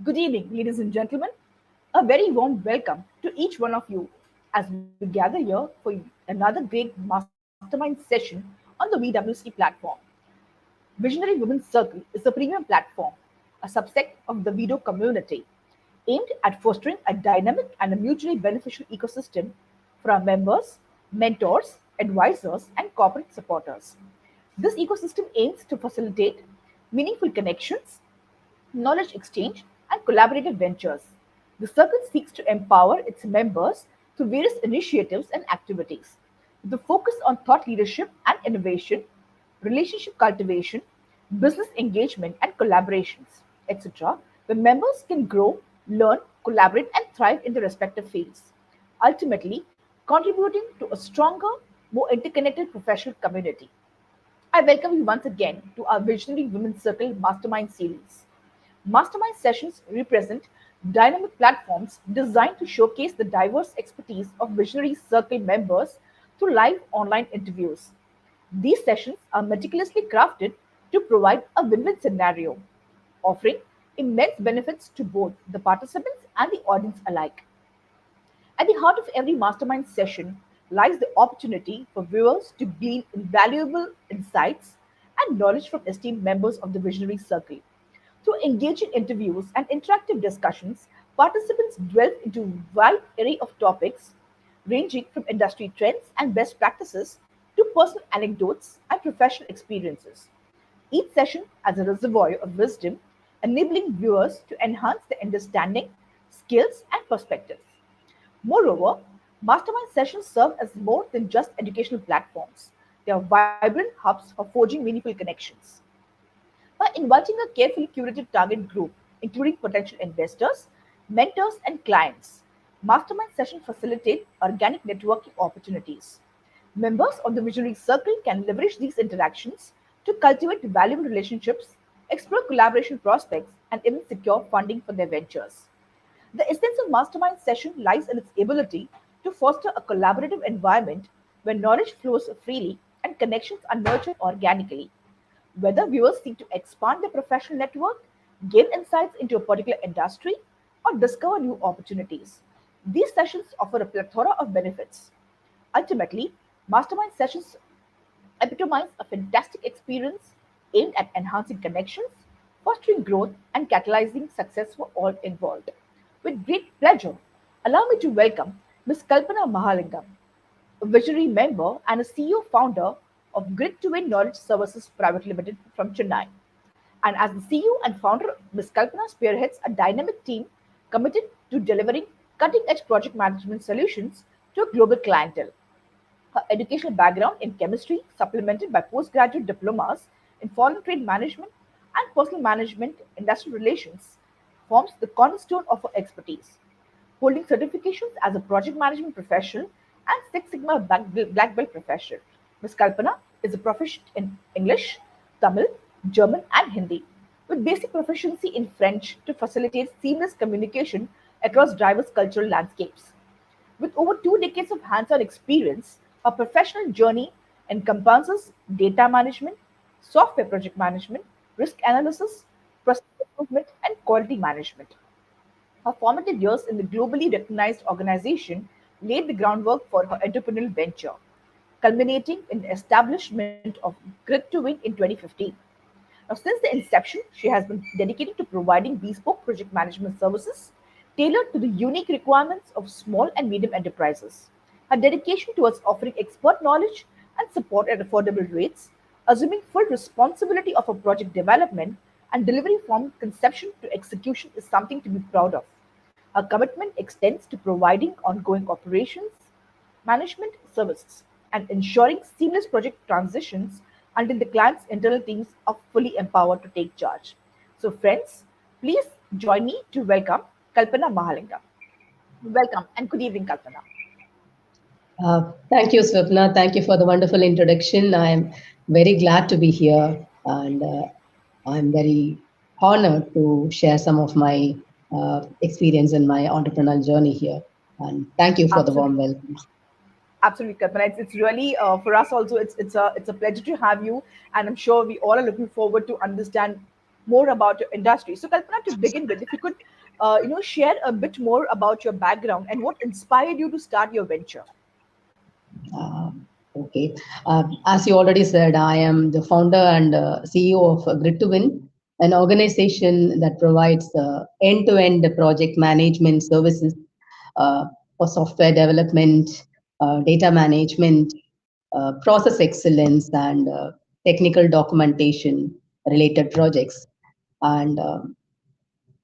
Good evening, ladies and gentlemen. A very warm welcome to each one of you as we gather here for another great mastermind session on the VWC platform. Visionary Women's Circle is a premium platform, a subset of the video community, aimed at fostering a dynamic and a mutually beneficial ecosystem for our members, mentors, advisors, and corporate supporters. This ecosystem aims to facilitate meaningful connections, knowledge exchange, and collaborative ventures. The circle seeks to empower its members through various initiatives and activities, with a focus on thought leadership and innovation, relationship cultivation, business engagement and collaborations, etc., where members can grow, learn, collaborate, and thrive in their respective fields, ultimately contributing to a stronger, more interconnected professional community. I welcome you once again to our Visionary Women's Circle Mastermind series. Mastermind sessions represent dynamic platforms designed to showcase the diverse expertise of Visionary Circle members through live online interviews. These sessions are meticulously crafted to provide a win win scenario, offering immense benefits to both the participants and the audience alike. At the heart of every mastermind session lies the opportunity for viewers to glean invaluable insights and knowledge from esteemed members of the Visionary Circle. Through engaging interviews and interactive discussions, participants delve into a wide array of topics ranging from industry trends and best practices to personal anecdotes and professional experiences. Each session as a reservoir of wisdom, enabling viewers to enhance their understanding, skills, and perspectives. Moreover, mastermind sessions serve as more than just educational platforms. They are vibrant hubs for forging meaningful connections. By inviting a carefully curated target group, including potential investors, mentors, and clients, mastermind sessions facilitate organic networking opportunities. Members of the Visionary Circle can leverage these interactions to cultivate valuable relationships, explore collaboration prospects, and even secure funding for their ventures. The essence of mastermind session lies in its ability to foster a collaborative environment where knowledge flows freely and connections are nurtured organically. Whether viewers seek to expand their professional network, gain insights into a particular industry, or discover new opportunities, these sessions offer a plethora of benefits. Ultimately, mastermind sessions epitomize a fantastic experience aimed at enhancing connections, fostering growth, and catalyzing success for all involved. With great pleasure, allow me to welcome Ms. Kalpana Mahalingam, a visionary member and a CEO founder of GritToWin Knowledge Services Private Limited from Chennai. And as the CEO and founder, Ms. Kalpana spearheads a dynamic team committed to delivering cutting edge project management solutions to a global clientele. Her educational background in chemistry, supplemented by postgraduate diplomas in foreign trade management and personal management industrial relations, forms the cornerstone of her expertise. Holding certifications as a project management professional and Six Sigma Black Belt professional, Ms. Kalpana is a proficient in English, Tamil, German, and Hindi, with basic proficiency in French to facilitate seamless communication across diverse cultural landscapes. With over 2 decades of hands on experience, her professional journey encompasses data management, software project management, risk analysis, process improvement, and quality management. Her formative years in the globally recognized organization laid the groundwork for her entrepreneurial venture, culminating in the establishment of GritToWin in 2015. Now, since the inception, she has been dedicated to providing bespoke project management services tailored to the unique requirements of small and medium enterprises. Her dedication towards offering expert knowledge and support at affordable rates, assuming full responsibility of a project development and delivery from conception to execution is something to be proud of. Her commitment extends to providing ongoing operations, management services, and ensuring seamless project transitions until the client's internal teams are fully empowered to take charge. So, friends, please join me to welcome Kalpana Mahalingam. Welcome and good evening, Kalpana. Thank you, Swpna. Thank you for the wonderful introduction. I'm very glad to be here, and I'm very honored to share some of my experience in my entrepreneurial journey here. And thank you for the warm Absolutely. welcome. Absolutely, Kalpana. It's really for us also. It's a pleasure to have you, and I'm sure we all are looking forward to understand. more about your industry. So, Kalpana, to begin with, if you could, share a bit more about your background and what inspired you to start your venture. Okay. As you already said, I am the founder and CEO of GritToWin, an organization that provides end-to-end project management services for software development, data management, process excellence, and technical documentation related projects. And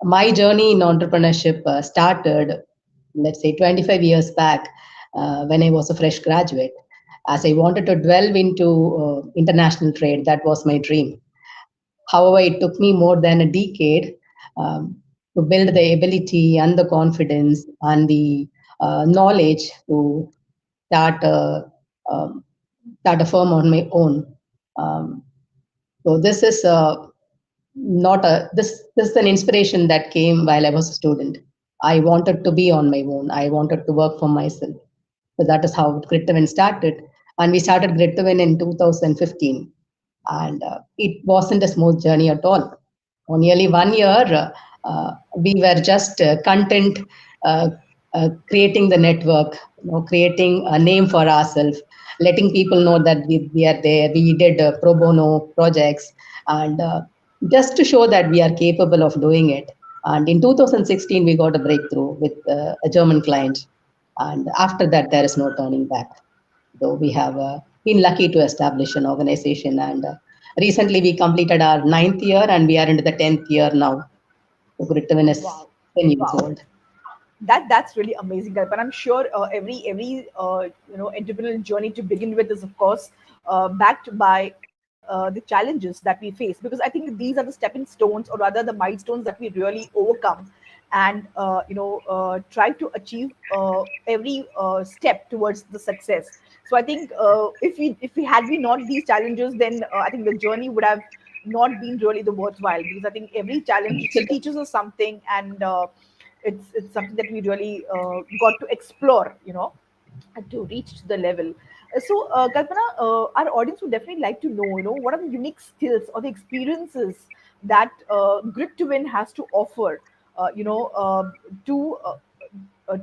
my journey in entrepreneurship started, let's say, 25 years back when I was a fresh graduate. As I wanted to delve into international trade, that was my dream. However, it took me more than a decade to build the ability and the confidence and the knowledge to start a, um, start a firm on my own. Um, so this is not a this is an inspiration that came while I was a student. I wanted to be on my own. I wanted to work for myself. So that is how GritToWin started, and we started GritToWin in 2015, and it wasn't a smooth journey at all. For nearly 1 year, we were just content uh, creating the network, creating a name for ourselves, letting people know that we are there. We did pro bono projects, and just to show that we are capable of doing it. And in 2016, we got a breakthrough with a German client. And after that, there is no turning back. Though we have been lucky to establish an organization. And recently, we completed our ninth year and we are into the 10th year now. So GritToWin is Wow. 10 years Wow. old. That's really amazing, Kalpan. I'm sure every entrepreneurial journey to begin with is, of course, backed by the challenges that we face, because I think these are the stepping stones, or rather the milestones that we really overcome, and try to achieve every step towards the success. So I think if we had we not these challenges, then I think the journey would have not been really the worthwhile, because I think every challenge teaches us something, and it's something that we really got to explore, and to reach to the level. So, Kalpana, our audience would definitely like to know, what are the unique skills or the experiences that Grit to Win has to offer, to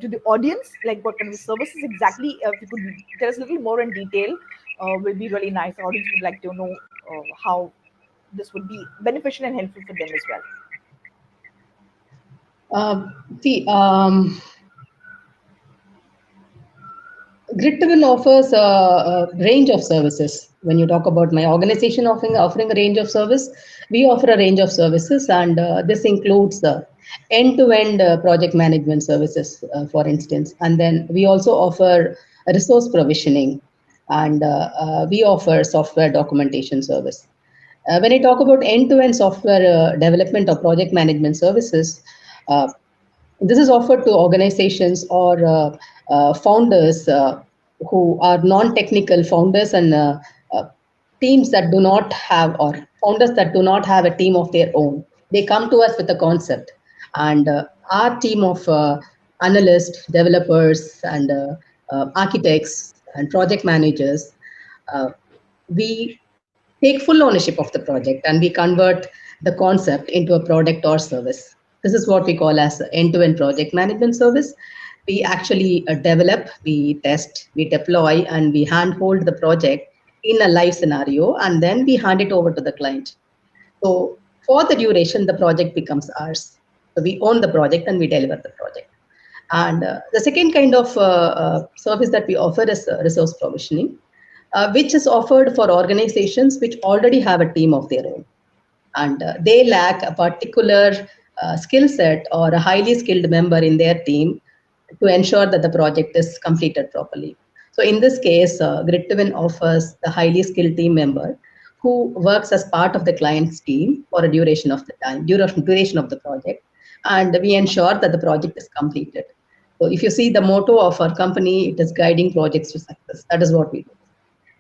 to the audience. Like, what kind of services exactly? If you could tell us a little more in detail, will be really nice. The audience would like to know how this would be beneficial and helpful for them as well. See, GritToWin offers a range of services. When you talk about my organization offering a range of service, we offer a range of services, and this includes end-to-end project management services, for instance. And then we also offer resource provisioning, and we offer software documentation service. When I talk about end-to-end software development or project management services, uh, this is offered to organizations or founders who are non-technical founders and uh, teams that do not have, or founders that do not have a team of their own. They come to us with a concept, and our team of analysts, developers, and architects and project managers, uh, we take full ownership of the project and we convert the concept into a product or service. This is what we call as end-to-end project management service. We actually develop, we test, we deploy, and we handhold the project in a live scenario, and then we hand it over to the client. So for the duration, the project becomes ours. So we own the project and we deliver the project. And the second kind of service that we offer is resource provisioning, which is offered for organizations which already have a team of their own, and they lack a particular skill set or a highly skilled member in their team to ensure that the project is completed properly. So in this case, GritToWin offers the highly skilled team member who works as part of the client's team for a duration of the time, duration of the project, and we ensure that the project is completed. So if you see the motto of our company, it is guiding projects to success. That is what we do.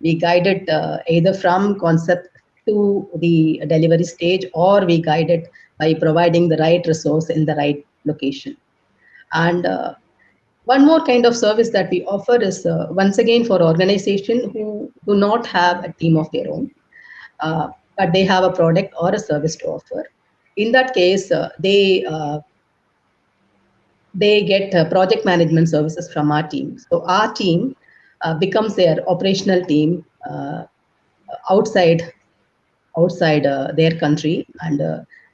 We guide it either from concept to the delivery stage, or we guide it by providing the right resource in the right location. And one more kind of service that we offer is once again for organizations who do not have a team of their own, but they have a product or a service to offer. in that case, they get project management services from our team. So our team becomes their operational team outside their country, and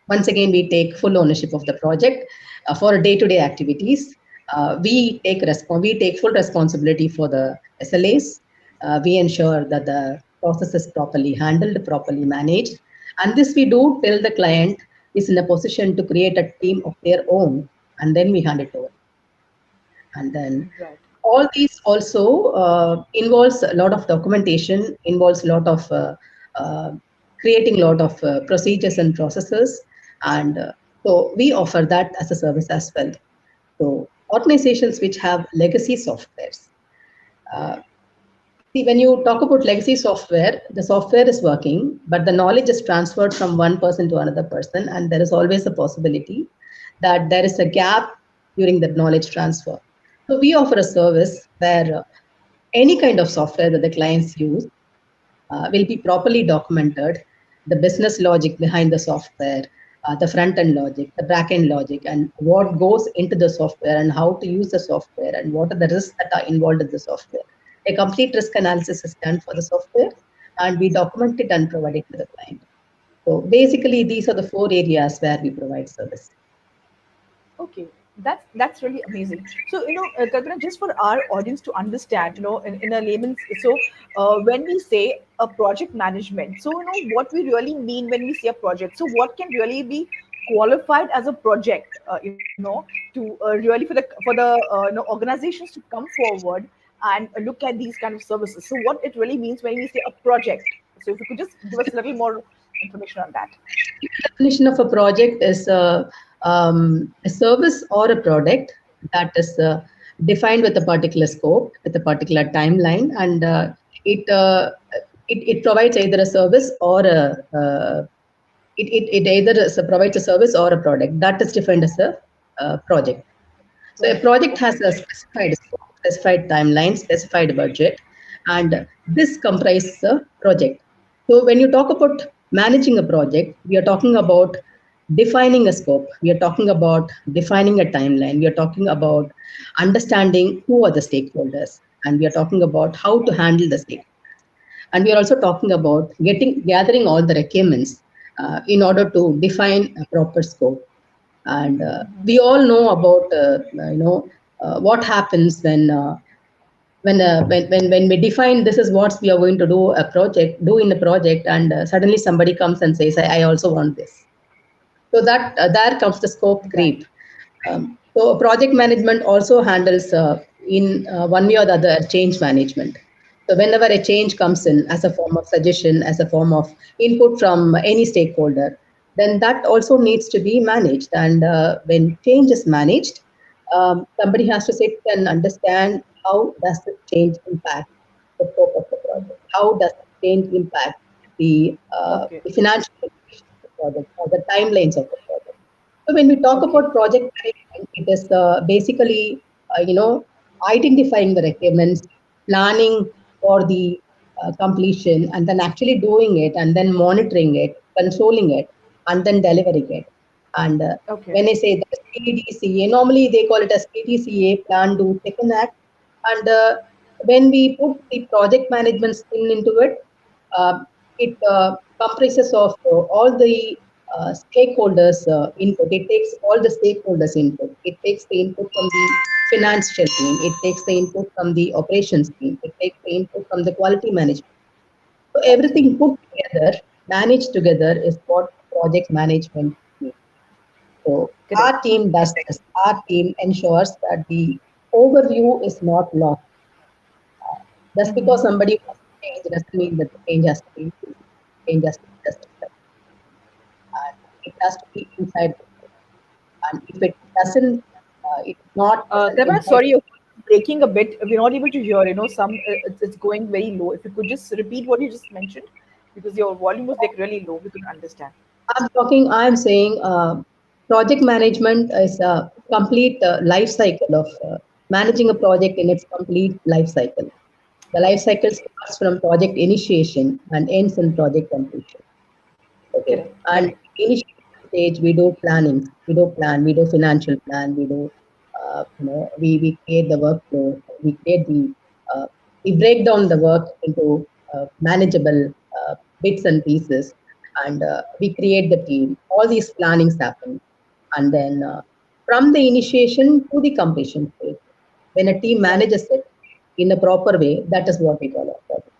once again we take full ownership of the project for day-to-day activities. We take full responsibility for the SLAs. We ensure that the process is properly handled, properly managed, and this we do till the client is in a position to create a team of their own, and then we hand it over. And then Right. all these also involves a lot of documentation, involves a lot of uh, creating a lot of procedures and processes, and so we offer that as a service as well. So organizations which have legacy softwares, uh, see, when you talk about legacy software, the software is working, but the knowledge is transferred from one person to another person, and there is always a possibility that there is a gap during that knowledge transfer. So we offer a service where any kind of software that the clients use will be properly documented, the business logic behind the software, the front end logic, the back end logic, and what goes into the software and how to use the software and what are the risks that are involved in the software. A complete risk analysis is done for the software, and we document it and provide it to the client. So basically, these are the four areas where we provide service. Okay, that's really amazing. So Kalpana, just for our audience to understand, in a layman's, so when we say a project management, so what we really mean when we say a project. So what can really be qualified as a project, to really for the organizations to come forward and look at these kind of services. So what it really means when we say a project. So if you could just give us a little more information on that. Definition of a project is a service or a product that is defined with a particular scope, with a particular timeline, and it, uh, it provides either a service or it either provides a service or a product that is defined as a project. So a Project. project has Okay. a specified scope, specified timeline, specified budget, and this comprises a project. So when you talk about managing a project, we are talking about defining a scope. We are talking about defining a timeline. We are talking about understanding who are the stakeholders, and we are talking about how to handle the stakeholders. And we are also talking about gathering all the requirements in order to define a proper scope. And we all know about what happens when we define this is what we are going to do in a project, and suddenly somebody comes and says, I also want this. So that there comes the scope Right. creep. So project management also handles in one way or the other change management. So whenever a change comes in as a form of suggestion, as a form of input from any stakeholder, then that also needs to be managed. And when change is managed, somebody has to sit and understand how does the change impact the scope of the project? How does the change impact Okay. the financial implications of the project or the timelines of the project? So when we talk Okay. about project management, it is basically, identifying the requirements, planning for the completion, and then actually doing it, and then monitoring it, controlling it, and then delivering it. And Okay. when I say the PDCA, normally they call it as PDCA, plan, do, check, and act. And when we put the project management spin into it, uh, it comprises of all the stakeholders input. It takes all the stakeholders input. It takes the input from the financial team. It takes the input from the operations team. It takes the input from the quality management. So Right. everything put together, managed together, is what project management means. So our Correct. team does this. Our team ensures that the overview is not lost. Just because Mm-hmm. somebody wants to change doesn't mean that the change has to be change has to be justified. And it has to be inside the scope. And if it doesn't, it's not present Kalpana, inside. sorry, you're breaking a bit. We're not able to hear. It's going very low. If you could just repeat what you just mentioned, because your volume was like really low. We couldn't understand. I'm saying project management is a complete life cycle of managing a project in its complete life cycle. The life cycle starts from project initiation and ends in project completion. Okay. Correct. And Correct. initiation stage, we do planning, we do financial plan, we do, we create the workflow, uh, we break down the work into manageable bits and pieces, and we create the team. All these plannings happen, and then from the initiation to the completion stage, when a team Right. manages it in a proper way, that is what we call a project.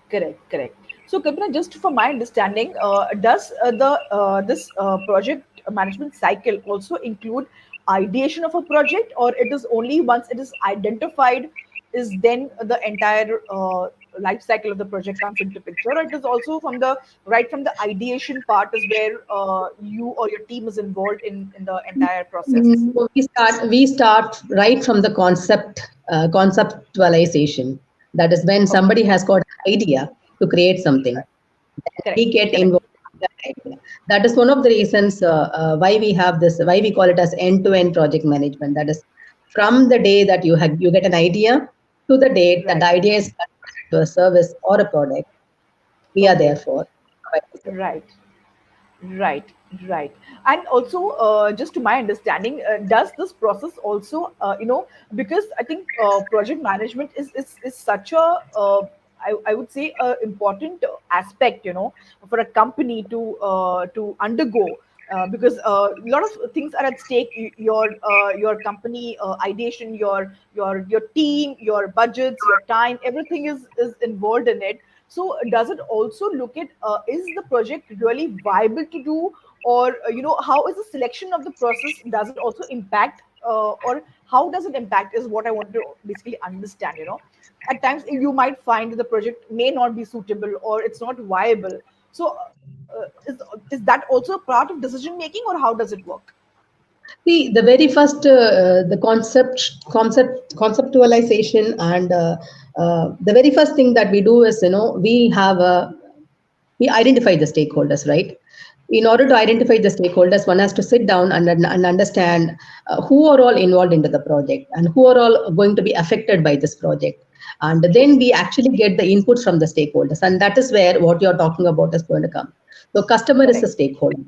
Correct, correct. So, Kalpana, just for my understanding, does the this project management cycle also include ideation of a project, or it is only once it is identified, is then the entire life cycle of the project comes into picture, or it is also from the right from the ideation part is where you or your team is involved in the entire process. So we start right from the conceptualization. That is when Okay, somebody has got an idea to create something, right. then Correct, we get correct. involved in that idea. That is one of the reasons why we have this, why we call it as end-to-end project management. That is from the day that you get an idea to the date that the Right. idea is converted to a service or a product. We are there Okay. for. Right. Right, right. And also, just to my understanding, does this process also, because I think project management is such a, I would say, a important aspect, for a company to undergo. Because a lot of things are at stake. Your company ideation, your team, your budgets, your time, everything is involved in it. So does it also look at is the project really viable to do, or how is the selection of the process, does it also impact, or how does it impact is what I want to basically understand. At times you might find the project may not be suitable or it's not viable. So is that also a part of decision making, or how does it work? See, the very first, the conceptualization, and the very first thing that we do is, we identify the stakeholders, right? In order to identify the stakeholders, one has to sit down and understand who are all involved into the project and who are all going to be affected by this project. And True. then we actually get the input from the stakeholders. And that is where what you're talking about is going to come. So customer is a Correct. stakeholder,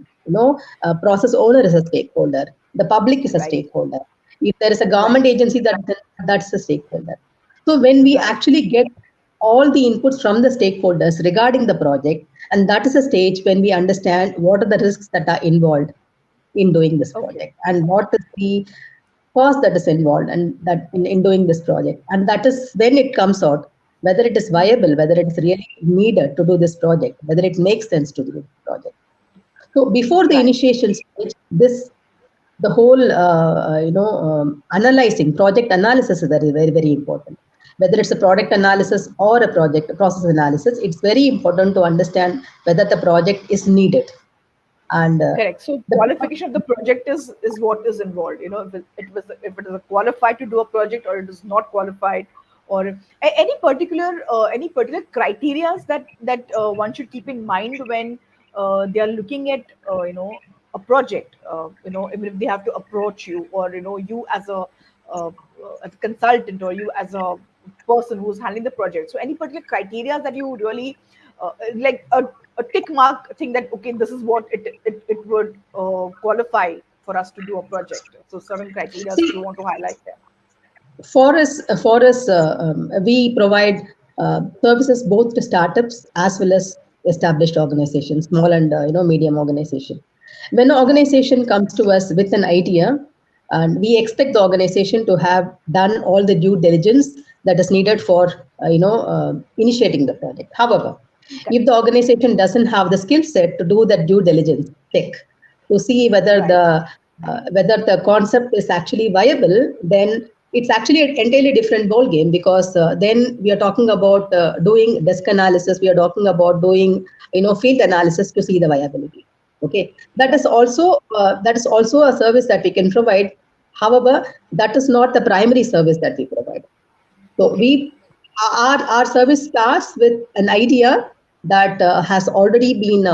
process owner is a stakeholder, the public is a Right. stakeholder. If there is a Right. government agency, that's a stakeholder. So when we Right. actually get all the inputs from the stakeholders regarding the project, and that is a stage when we understand what are the risks that are involved in doing this Okay. project, and what is the cost that is involved and that in doing this project. And that is when it comes out whether it is viable, whether it is really needed to do this project, whether it makes sense to do this project. So before the Right. initiation stage, this the whole analyzing project analysis is very important. Whether it's a product analysis or a project process analysis, it's very important to understand whether the project is needed. And Correct. So the qualification of the project is what is involved. If it is a qualified to do a project, or it is not qualified, or any particular criterias that one should keep in mind when they are looking at a project. Even if they have to approach you, or you uh, as a consultant, or you as a person who's handling the project. So any particular criteria that you really like a tick mark thing that okay, this is what it would qualify for us to do a project. So certain criteria if see you want to highlight them. for us, we provide services both to startups as well as established organizations, small and medium organization. When an organization comes to us with an idea, and we expect the organization to have done all the due diligence that is needed for initiating the project. However, Correct. if the organization doesn't have the skill set to do that due diligence check to see Right. whether the concept is actually viable, then it's actually an entirely different ball game, because then we are talking about doing desk analysis, we are talking about doing field analysis to see the viability. Okay, Right. that is also a service that we can provide. However, that is not the primary service that we provide. So Okay. our service starts with an idea that has already been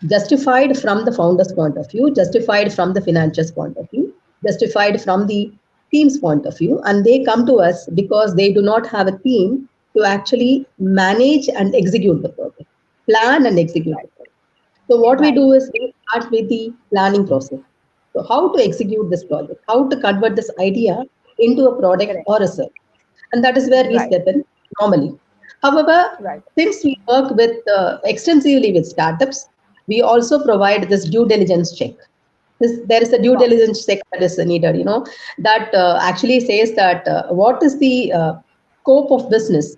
justified from the founder's point of view, justified from the financiers' point of view, justified from the team's point of view, and they come to us because they do not have a team to actually manage and execute the project, plan and execute the Right. project. So what we Right. do is we start with the planning process. So how to execute this project, how to convert this idea into a product Correct. or a service. And that is where we Right. step in normally. However, Right. since we work with extensively with startups, we also provide this due diligence check. There is a due Wow. diligence check that is needed, that actually says that what is the scope of business.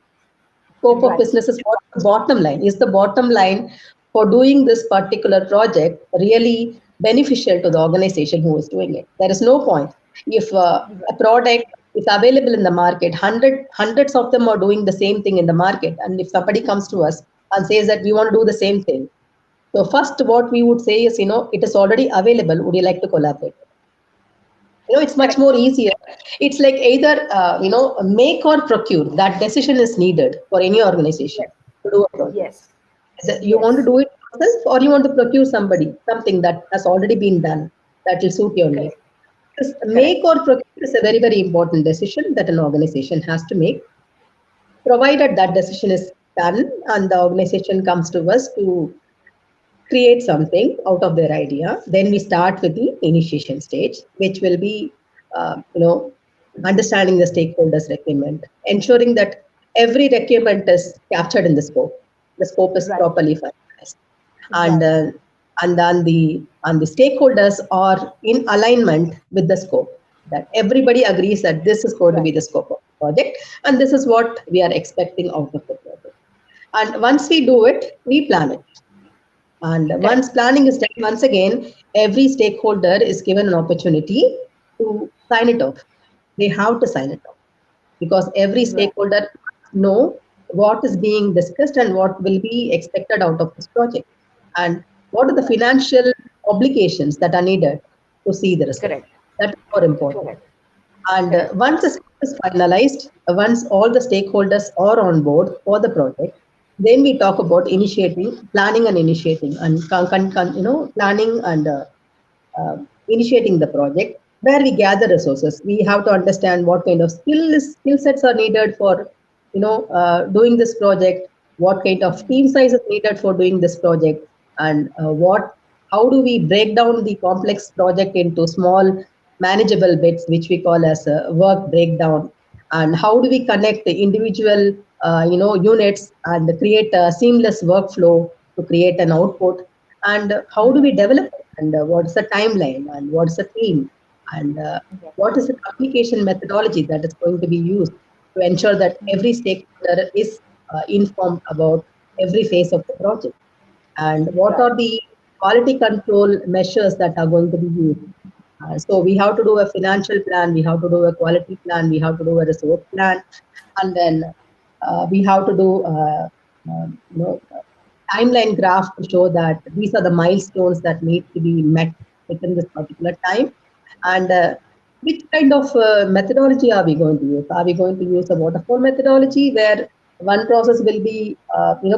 Scope of Right. business is what the bottom line. Is the bottom line for doing this particular project really beneficial to the organization who is doing it? There is no point. If a product is available in the market, hundreds of them are doing the same thing in the market. And if somebody comes to us and says that we want to do the same thing, so first what we would say is, it is already available. Would you like to collaborate? It's much Correct. more easier. It's like either make or procure. That decision is needed for any organization Yes. to do a project. Yes. You want to Yes. do it yourself, or you want to procure something that has already been done that will suit your need. Correct. Because Correct. make or procure is a very, very important decision that an organization has to make. Provided that decision is done and the organization comes to us to create something out of their idea, then we start with the initiation stage, which will be, understanding the stakeholders' requirement, ensuring that every requirement is captured in the scope. The scope is Right. properly finalized, and Right. the stakeholders are in alignment with the scope. That everybody agrees that this is going to Right. be the scope of the project, and this is what we are expecting out of the project. And once we do it, we plan it. And Correct. once planning is done, once again, every stakeholder is given an opportunity to sign it off. They have to sign it off because every Right. stakeholder know what is being discussed and what will be expected out of this project, and what are the Right. financial obligations that are needed to see the result. Correct. That is more important. Correct. And Correct. once the scope is finalized, once all the stakeholders are on board for the project, then we talk about planning and initiating, and planning and initiating the project, where we gather resources. We have to understand what kind of skill sets are needed for doing this project, what kind of team size is needed for doing this project, and what how do we break down the complex project into small manageable bits, which we call as a work breakdown, and how do we connect the individual units and create a seamless workflow to create an output, and how do we develop it, and what's the timeline, and what's the theme, and Yes. what is the communication methodology that is going to be used to ensure that every stakeholder is informed about every phase of the project, and what Right. are the quality control measures that are going to be used. So we have to do a financial plan, we have to do a quality plan, we have to do a resource plan, and then we have to do timeline graph to show that these are the milestones that need to be met within this particular time. And which kind of methodology are we going to use? Are we going to use a waterfall methodology where one process will be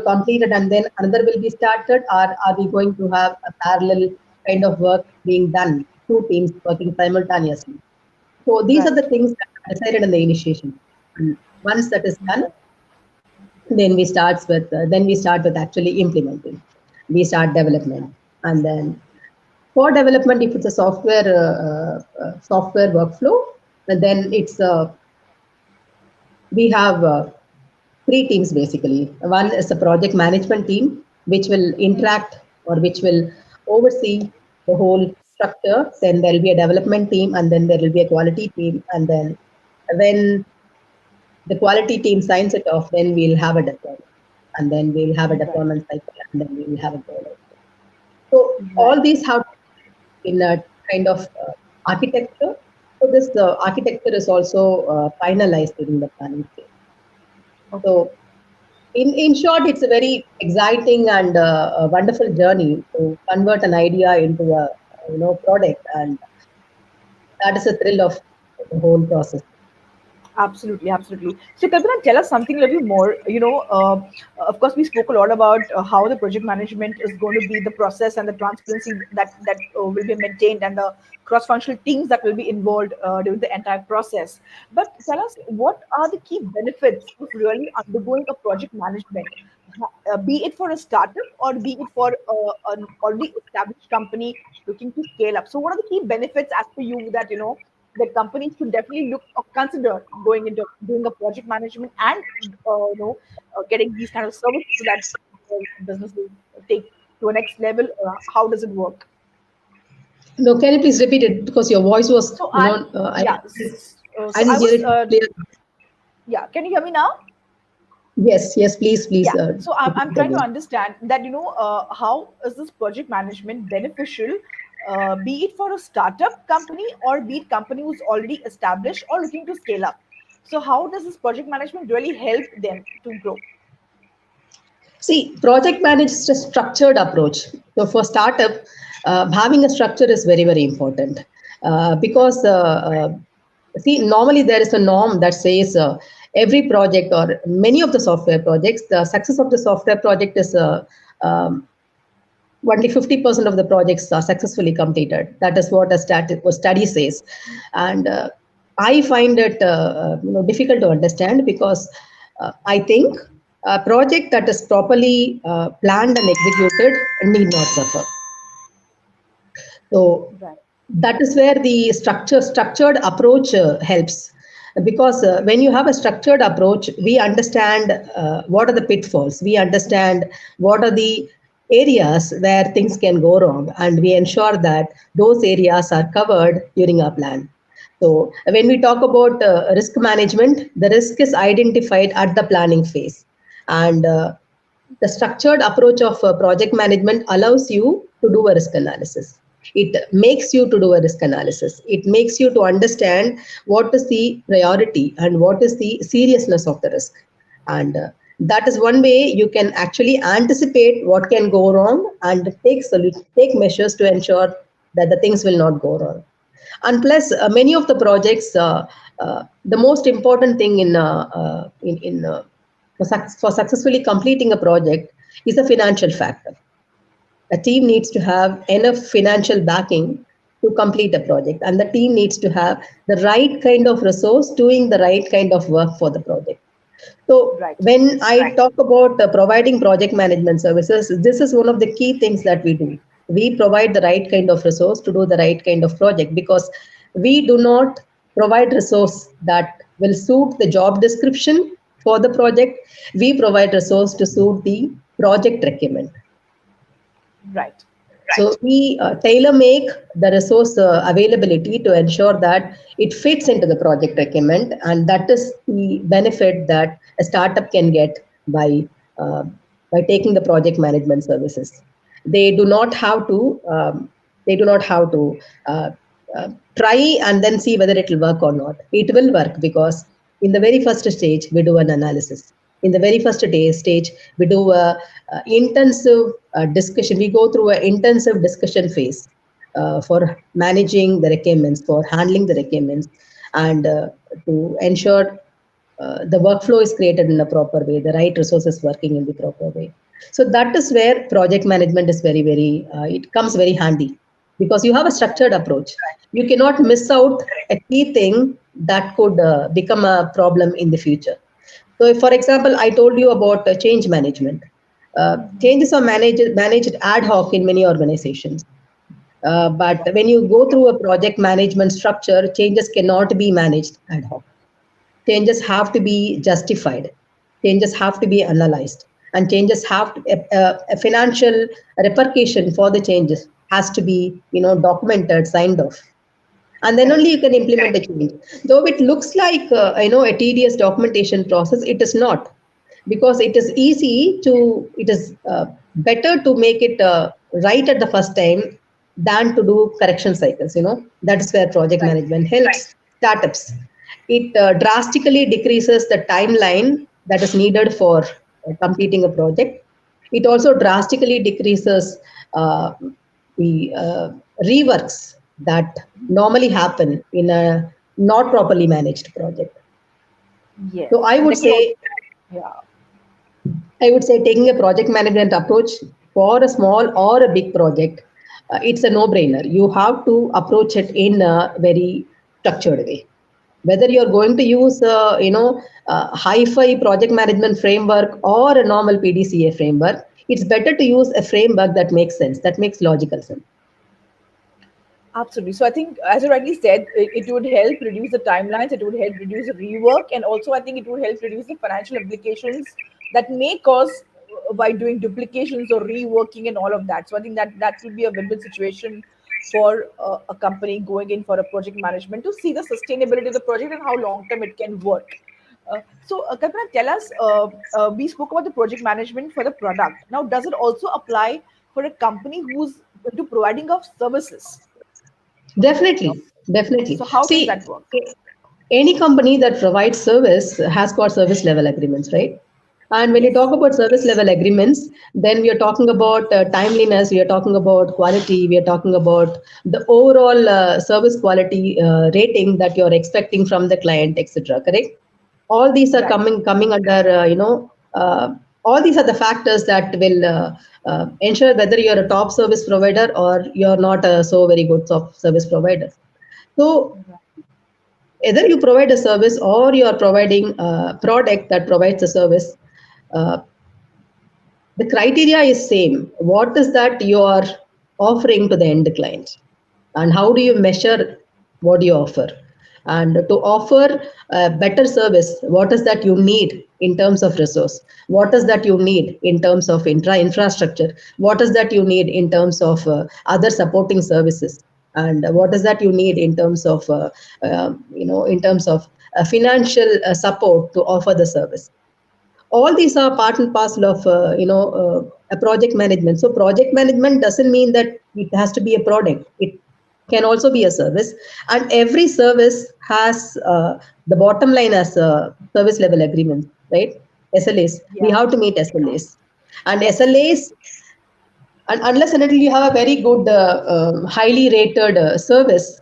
completed and then another will be started, or are we going to have a parallel kind of work being done, two teams working simultaneously? So these are Right. the things that are decided in the initiation. And once that is done, Right. then we start with actually implementing. We start development, and then for development, if it's a software workflow, and then we have three teams basically. One is a project management team, which will interact or which will oversee the whole structure. Then there will be a development team, and then there will be a quality team, and then when the quality team signs it off, then we'll have a deployment, and then we'll have a Right. deployment cycle, and then we will have a go live. So all Right. these have in a kind of architecture. So this architecture is also finalized during the planning stage. Okay. So in short, it's a very exciting and a wonderful journey to convert an idea into a product, and that is the thrill of the whole process. Absolutely, absolutely. So, Kalpana, tell us something a little more. Of course, we spoke a lot about how the project management is going to be the process and the transparency that will be maintained, and the cross-functional teams that will be involved during the entire process. But tell us, what are the key benefits of really undergoing a project management, be it for a startup or be it for an already established company looking to scale up? So, what are the key benefits as per you that that companies should definitely look or consider going into doing a project management and getting these kind of services so that business will take to a next level? How does it work? No, can you please repeat it because your voice was, So I yeah. I So I didn't hear was it clear. yeah. Can you hear me now? Yes, yes, please, please Yeah. So I'm repeat trying to again. understand that how is this project management beneficial, be it for a startup company or be it company who's already established or looking to scale up. So how does this project management really help them to grow? See, project management is a structured approach. So for startup, having a structure is very, very important because see, normally there is a norm that says every project or many of the software projects, the success of the software project is um, only 50% of the projects are successfully completed. That is what a study says. And I find it difficult to understand because I think a project that is properly planned and executed need not suffer. So Right. that is where the structured approach helps, because when you have a structured approach, we understand what are the pitfalls, we understand what are the areas where things can go wrong, and we ensure that those areas are covered during our plan. So when we talk about risk management, the risk is identified at the planning phase, and the structured approach of project management allows you to do a risk analysis. It makes you to do a risk analysis. It makes you to understand what is the priority and what is the seriousness of the risk. And that is one way you can actually anticipate what can go wrong and take measures to ensure that the things will not go wrong. And plus, many of the projects, the most important thing for successfully completing a project is the financial factor. A team needs to have enough financial backing to complete a project, and the team needs to have the right kind of resource doing the right kind of work for the project. So Right. when I talk about providing project management services, this is one of the key things that we do. We provide the right kind of resource to do the right kind of project, because we do not provide resource that will suit the job description for the project. We provide resource to suit the project requirement. Right. So we tailor make the resource availability to ensure that it fits into the project requirement, and that is the benefit that a startup can get uh, by taking the project management services. They do not have to they do not have to uh, try and then see whether it will work or not. It will work because in the very first stage we do an analysis. In the very first stage we do a intensive discussion. We go through an intensive discussion phase for managing the requirements, for handling the requirements, and to ensure the workflow is created in a proper way, the right resources working in the proper way. So that is where project management is very, very, it comes very handy, because you have a structured approach. You cannot miss out a key thing that could become a problem in the future. So, if, for example, I told you about change management. Changes are managed ad hoc in many organizations. But when you go through a project management structure, changes cannot be managed ad hoc. Changes have to be justified. Changes have to be analyzed, and changes have to, a financial repercussion for the changes has to be documented, signed off, and then only Correct. you can implement a change. Though it looks like a tedious documentation process, it is not, because it is better to make it right at the first time than to do correction cycles. That is where project Right. management helps startups. It drastically decreases the timeline that is needed for completing a project. It also drastically decreases uh, the reworks that normally happen in a not properly managed project. Yes, So and they could also, yeah, I would say taking a project management approach for a small or a big project, it's a no-brainer. You have to approach it in a very structured way. Whether you're going to use, hi-fi project management framework or a normal PDCA framework, it's better to use a framework that makes sense, that makes logical sense. absolutely. So I think, as you rightly said, it would help reduce the timelines, it would help reduce the rework, and also I think it would help reduce the financial implications that may cause by doing duplications or reworking and all of that. So I think that will be a win-win situation for a company going in for a project management to see the sustainability of the project and how long term it can work. Kalpana, tell us, we spoke about the project management for the product. Now, does it also apply for a company who's into providing of services? Definitely, definitely. So how does See, that work? any company that provides service has got service level agreements, right? And when you Yes. talk about service level agreements, then we are talking about timeliness, we are talking about quality, we are talking about the overall service quality rating that you're expecting from the client, etc. Correct? All these are Right. coming under all these are the factors that will ensure whether you're a top service provider or you're not a so very good service provider. So Right. either you provide a service or you are providing a product that provides a service, uh, the criteria is same. What is that you are offering to the end client, and how do you measure what you offer? And to offer a better service, what is that you need in terms of resource? What is that you need in terms of infrastructure? What is that you need in terms of other supporting services? And what is that you need in terms of in terms of financial support to offer the service? All these are part and parcel of a project management. So project management doesn't mean that it has to be a product. It can also be a service, and every service has the bottom line as service level agreements, right? SLAs. We Yeah. have to meet SLAs, and Yes. SLAs, and unless and until you have a very good highly rated service,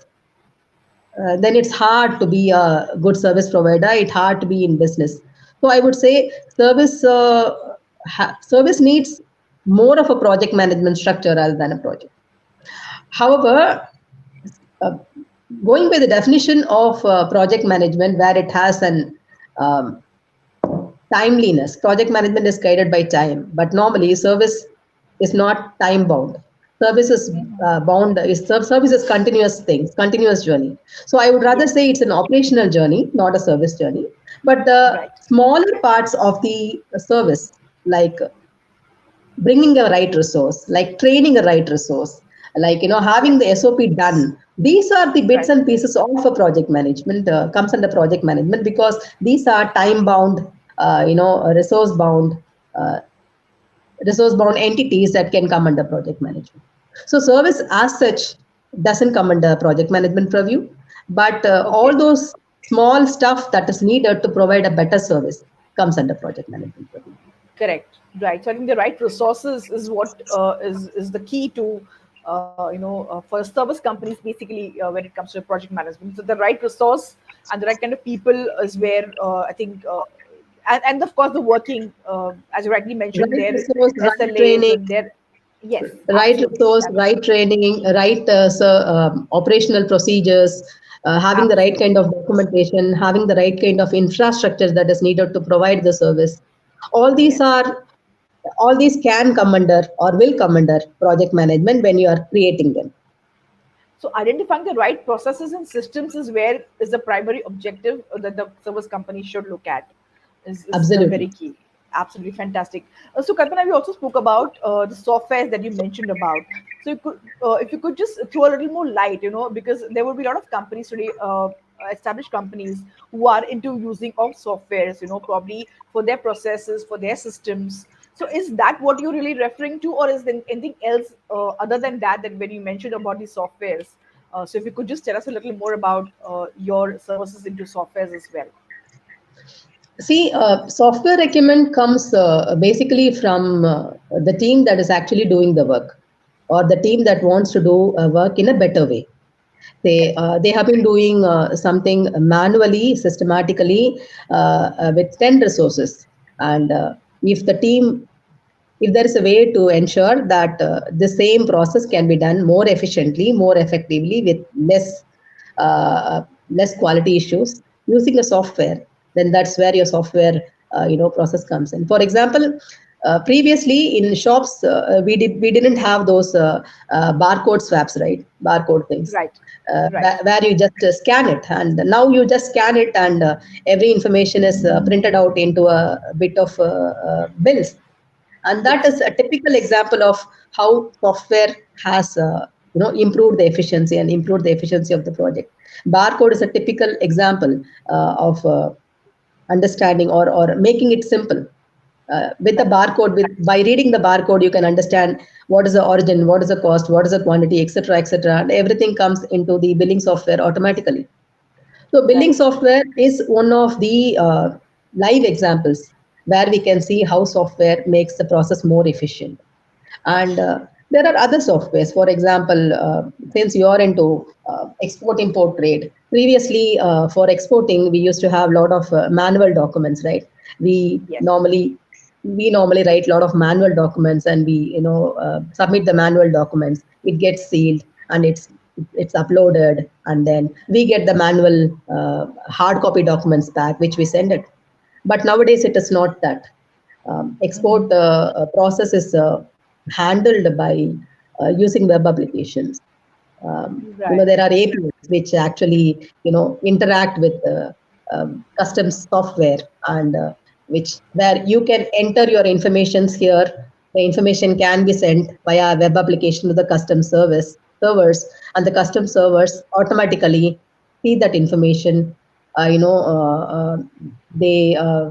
then it's hard to be a good service provider. It's hard to be in business. So I would say service needs more of a project management structure rather than a project. However, uh, going by the definition of project management, where it has an um, timeliness. Project management is guided by time, but normally service is not time bound. Service is bound. Service is continuous things, continuous journey. So I would rather Yes. say it's an operational journey, not a service journey. But the Right. smaller parts of the service, like bringing a right resource, like training a right resource, like having the Yes. SOP done. These are the bits Right. and pieces of a project management, comes under project management, because these are time bound, uh, resource bound entities that can come under project management. So service as such doesn't come under project management purview, but all Okay. those small stuff that is needed to provide a better service comes under project management purview. Correct. Right. So I think the right resources is what is the key to for service companies basically when it comes to project management. So the right resource and the right kind of people is where I think and of course the working as you rightly mentioned Right their resource, right SLAs training, and their yes, right absolutely, resource, right training, right operational procedures, having the right kind absolutely. of documentation, having the right kind of infrastructure that is needed to provide the service. All these Yes. are all these can come under or will come under project management when you are creating them. So identifying the right processes and systems is where is the primary objective that the service company should look at. Is the very Absolutely. key. Absolutely fantastic. So Kalpana, we also spoke about the softwares that you mentioned about. So you could, if you could just throw a little more light, because there will be a lot of companies today, established companies who are into using of softwares, probably for their processes, for their systems. So is that what you're really referring to, or is there anything else other than that that when you mentioned about the softwares? So if you could just tell us a little more about your services into softwares as well. See, software recommend comes basically from the team that is actually doing the work, or the team that wants to do work in a better way. They have been doing something manually, systematically, with 10 resources. And if the team, if there is a way to ensure that the same process can be done more efficiently, more effectively, with less quality issues using a software, then that's where your software process comes in. For example, previously in shops, we didn't have those barcode swaps, right? Barcode things. Right. Right. Where you just scan it, and now you just scan it, and every information is printed out into a bit of bills. And that Yes. is a typical example of how software has improved the efficiency and improved the efficiency of the project. Barcode is a typical example of understanding or making it simple. With the Right. barcode, by reading the barcode, you can understand what is the origin, what is the cost, what is the quantity, etc., etc., and everything comes into the billing software automatically. So billing Right. software is one of the live examples where we can see how software makes the process more efficient. And there are other softwares. For example, since you are into export-import trade, previously for exporting, we used to have a lot of manual documents, right? We Yes. normally we normally write a lot of manual documents, and we submit the manual documents. It gets sealed, and it's uploaded, and then we get the manual hard copy documents back, which we send it. But nowadays it is not that. Export process is handled by using web applications. Right. There are APIs which actually interact with custom software, and which where you can enter your informations here. The information can be sent via web application to the custom servers, and the custom servers automatically see that information. Uh, you know, uh, uh, they uh,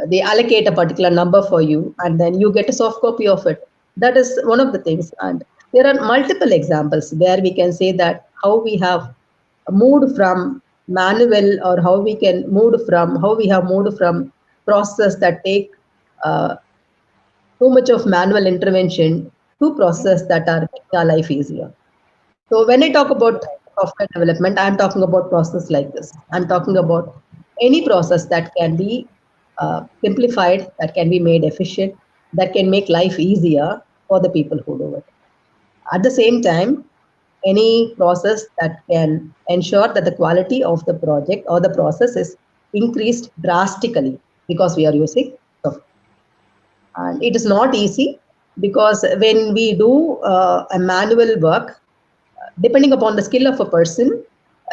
they allocate a particular number for you, and then you get a soft copy of it. That is one of the things. And there are multiple examples where we can say that how we have moved from manual, or how we have moved from process that take uh, too much of manual intervention to process that are making our life easier. So when I talk about software development, I'm talking about process like this. I'm talking about any process that can be simplified, that can be made efficient, that can make life easier for the people who do it. At the same time, any process that can ensure that the quality of the project or the process is increased drastically because we are using software. And it is not easy, because when we do a manual work, depending upon the skill of a person,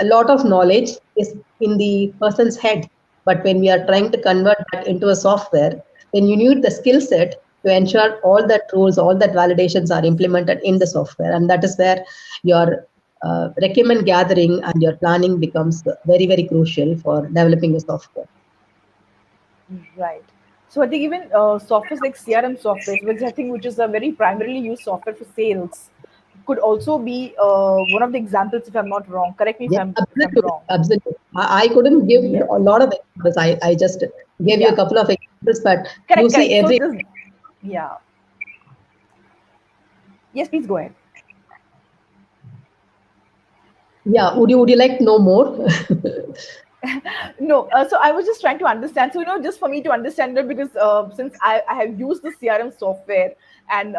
a lot of knowledge is in the person's head. But when we are trying to convert that into a software, then you need the skill set to ensure all that rules, all that validations are implemented in the software. And that is where your requirement gathering and your planning becomes very, very crucial for developing a software. Right. So I think even softwares like CRM softwares, which is a very primarily used software for sales, could also be one of the examples. If I'm not wrong, correct me if Yeah, I'm absolutely, wrong. absolutely. I couldn't give Yes. a lot of examples. I just gave you a Yeah. couple of examples, but you Correct. see Correct. So every. this. Yeah. Yes. Please go ahead. Yeah, would you like to know more? No, so I was just trying to understand. So, just for me to understand it, because since I have used the CRM software, and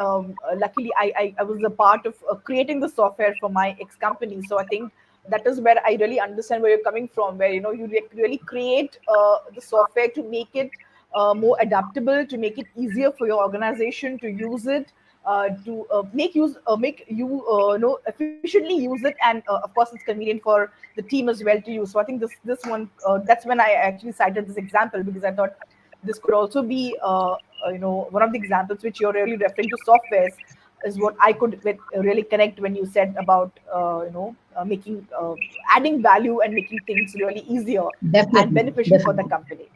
luckily I was a part of creating the software for my ex company. So I think that is where I really understand where you're coming from, where you really create the software to make it more adaptable, to make it easier for your organization to use it, to make you efficiently use it, and of course it's convenient for the team as well to use. So I think this one, that's when I actually cited this example, because I thought this could also be one of the examples which you're really referring to softwares, is what I could really connect when you said about making adding value and making things really easier and Definitely, beneficial for the definitely. company.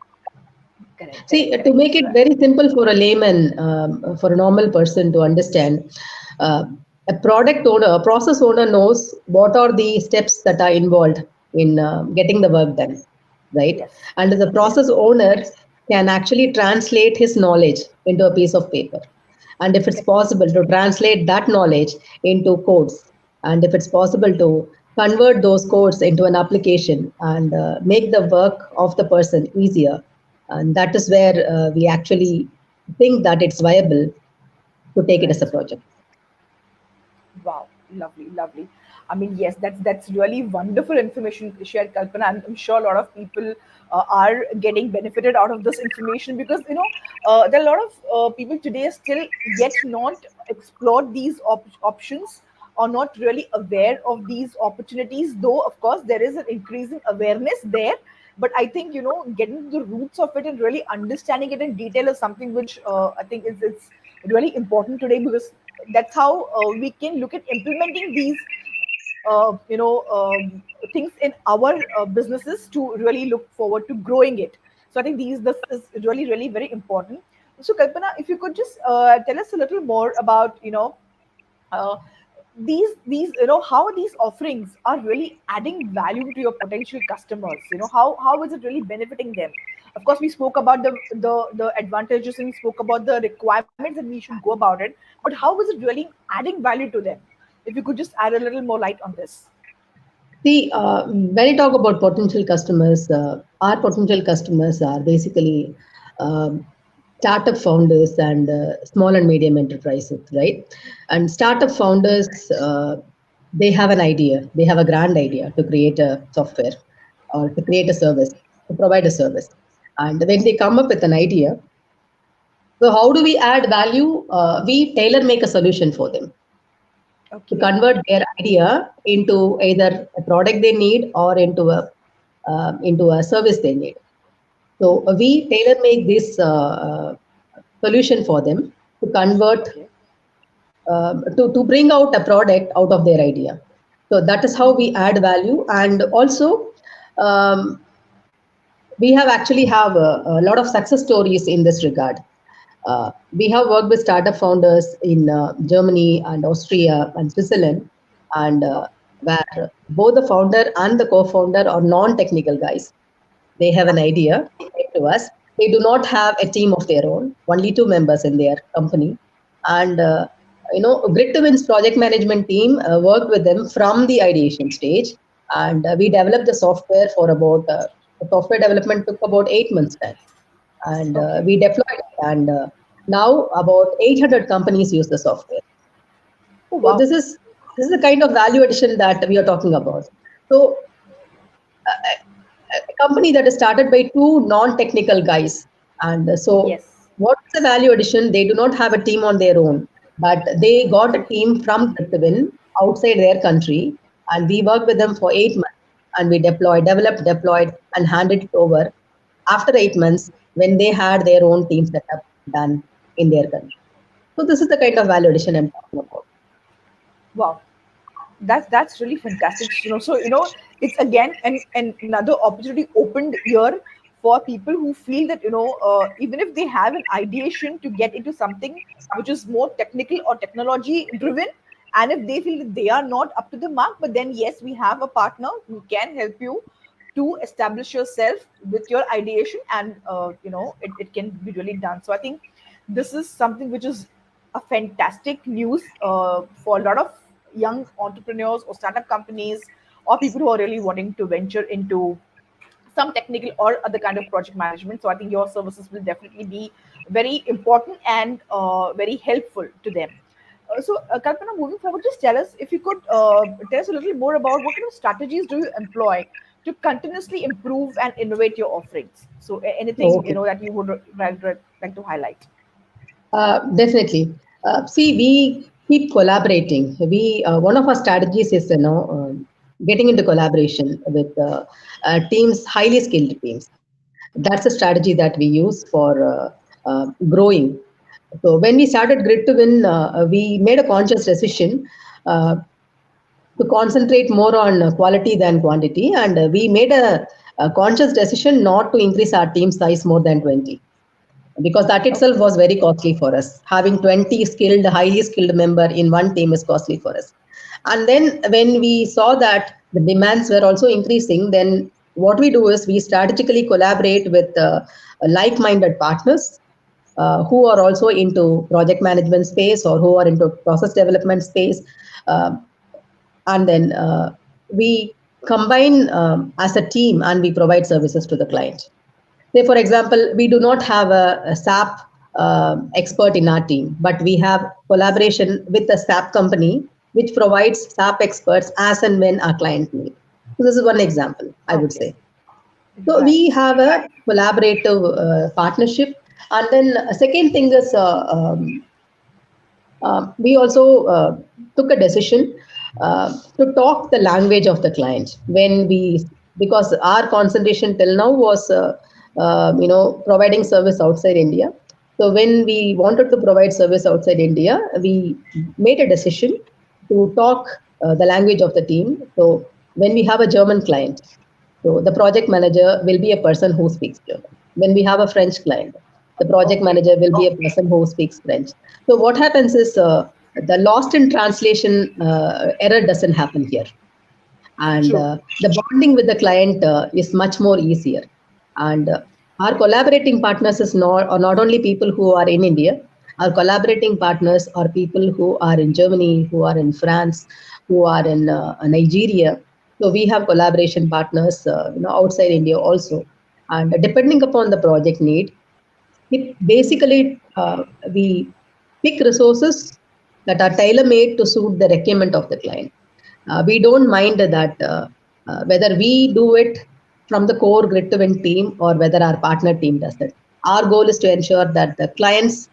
Correct, See, correct, to correct. make it very simple for a layman, for a normal person to understand, uh, a product owner, a process owner knows what are the steps that are involved in getting the work done, right? Yes, And the yes, process owner can actually translate his knowledge into a piece of paper. And if it's correct. possible to translate that knowledge into codes, and if it's possible to convert those codes into an application and make the work of the person easier. And that is where we actually think that it's viable to take it as a Right. project. Wow, lovely, lovely. I mean, yes, that's really wonderful information shared, Kalpana. I'm sure a lot of people are getting benefited out of this information because there are a lot of people today still yet not explored these options or not really aware of these opportunities. Though, of course, there is an increasing awareness there. But I think getting to the roots of it and really understanding it in detail is something which I think is it's really important today because that's how we can look at implementing these things in our businesses to really look forward to growing it. So I think this is really very important. So Kalpana, if you could just tell us a little more about uh, these how these offerings are really adding value to your potential customers. How is it really benefiting them? Of course, we spoke about the advantages and we spoke about the requirements and we should go about it, but how is it really adding value to them? If you could just add a little more light on this. See, when you talk about potential customers, our potential customers are basically um, startup founders and small and medium enterprises, right? And startup founders, they have an idea, they have a grand idea to create a software or to create a service, to provide a service. And when they come up with an idea, so how do we add value? We tailor make a solution for them to Okay. convert their idea into either a product they need or into a service they need. So we tailor make this solution for them to convert Okay. to bring out a product out of their idea. So that is how we add value, and also um, we have actually have a lot of success stories in this regard. We have worked with startup founders in Germany and Austria and Switzerland, and where both the founder and the co-founder are non-technical guys. They have an idea, they came to us. They do not have a team of their own, only two members in their company. And GritToWin's project management team worked with them from the ideation stage, and we developed the software for about the software development took about 8 months time, and Okay. we deployed it. And now about 800 companies use the software. Oh So wow. this is the kind of value addition that we are talking about. So a company that is started by two non-technical guys. And so, Yes. what's the value addition? They do not have a team on their own, but they got a team from GritToWin outside their country, and we worked with them for 8 months, and we deployed, developed, deployed, and handed it over after 8 months when they had their own team setup done in their country. So, this is the kind of value addition I'm talking about. Wow. That's really fantastic. So it's again and another opportunity opened here for people who feel that even if they have an ideation to get into something which is more technical or technology driven, and if they feel that they are not up to the mark, but then yes, we have a partner who can help you to establish yourself with your ideation, and it can be really done. So I think this is something which is a fantastic news for a lot of young entrepreneurs or startup companies or people who are really wanting to venture into some technical or other kind of project management. So I think your services will definitely be very important and very helpful to them. Kalpana, moving forward, just tell us if you could tell us a little more about what kind of strategies do you employ to continuously improve and innovate your offerings. So anything Okay. that you would like to highlight. Definitely. See, we keep collaborating. We one of our strategies is getting into collaboration with teams, highly skilled teams. That's a strategy that we use for growing. So when we started GritToWin, we made a conscious decision uh, to concentrate more on quality than quantity, and we made a conscious decision not to increase our team size more than 20, because that itself Okay. was very costly for us. Having 20 skilled, highly skilled member in one team is costly for us. And then when we saw that the demands were also increasing, then what we do is we strategically collaborate with like-minded partners who are also into project management space or who are into process development space. Uh, and then we combine as a team and we provide services to the client. Say, for example, we do not have a SAP expert in our team, but we have collaboration with a SAP company which provides SAP experts as and when our client needs. So this is one example, I would Okay. say. So Right. we have a collaborative partnership. And then a second thing is we also took a decision to talk the language of the client when we, because our concentration till now was providing service outside India. So when we wanted to provide service outside India, we made a decision to talk the language of the team. So when we have a German client, so the project manager will be a person who speaks German. When we have a French client, the project Okay. manager will be a person who speaks French. So what happens is the lost in translation error doesn't happen here, and True. the bonding with the client is much more easier. And our collaborating partners are not only people who are in India. Our collaborating partners are people who are in Germany, who are in France, who are in Nigeria. So we have collaboration partners outside India also. And depending upon the project need, it basically we pick resources that are tailor made to suit the requirement of the client. We don't mind that whether we do it from the core GritToWin team or whether our partner team does it. Our goal is to ensure that the client's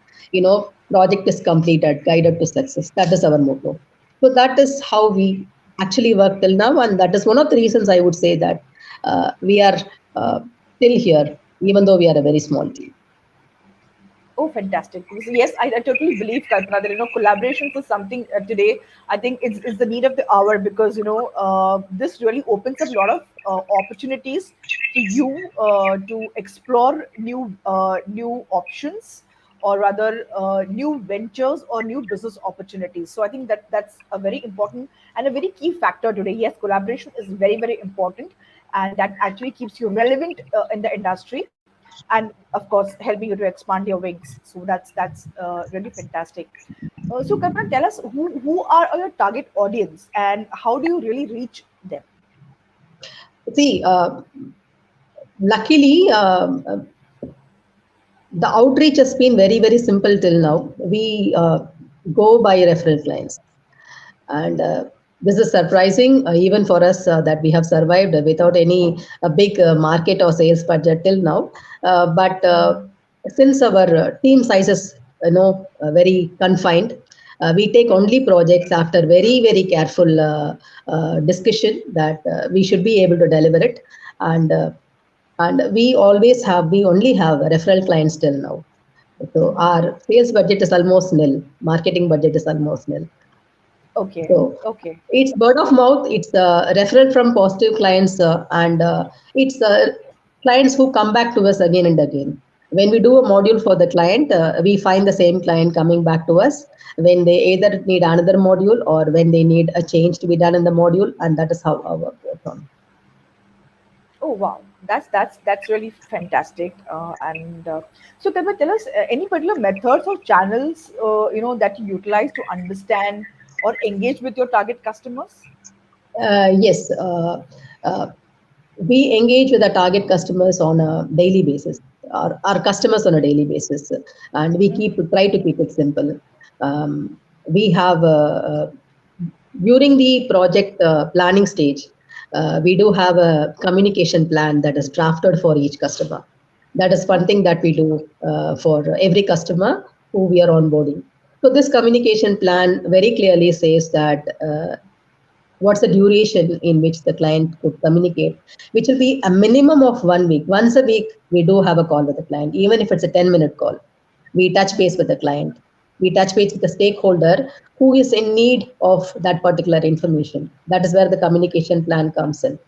project is completed, guided to success. That is our motto. So that is how we actually work till now, and that is one of the reasons I would say that we are still here, even though we are a very small team. Oh, fantastic. So yes, I totally believe, Kalpana, that collaborations is something today. I think it's the need of the hour because this really opens up a lot of opportunities for you to explore new options, or rather new ventures or new business opportunities. So I think that's a very important and a very key factor today. Yes, collaboration is very important, and that actually keeps you relevant in the industry, and of course helping you to expand your wings. So that's really fantastic. So Kalpana, tell us who are your target audience and how do you really reach them? See, luckily, the outreach has been very simple till now. We go by referral clients, and this is surprising even for us that we have survived without any big market or sales budget till now. But since our team size is very confined, we take only projects after very careful discussion that we should be able to deliver it. And we only have referral clients till now. So our sales budget is almost nil, marketing budget is almost nil. Okay. So Okay. it's word of mouth, it's a referral from positive clients, and it's clients who come back to us again and again. When we do a module for the client, we find the same client coming back to us when they either need another module or when they need a change to be done in the module, and that is how our work goes on. Oh wow, that's really fantastic. And so Kalpana, tell us any particular methods or channels that you utilize to understand or engage with your target customers? Yes, uh, we engage with our target customers on a daily basis, our customers on a daily basis, and we try to keep it simple. We have during the project planning stage, we do have a communication plan that is drafted for each customer. That is one thing Okay. that we do for every customer who we are onboarding. So this communication plan very clearly says that what's the duration in which the client could communicate, which will be a minimum of 1 week. Once a week, we do have a call with the client, even if it's a 10-minute call. We touch base with the client. We touch base with the stakeholder who is in need of that particular information. That is where the communication plan comes in.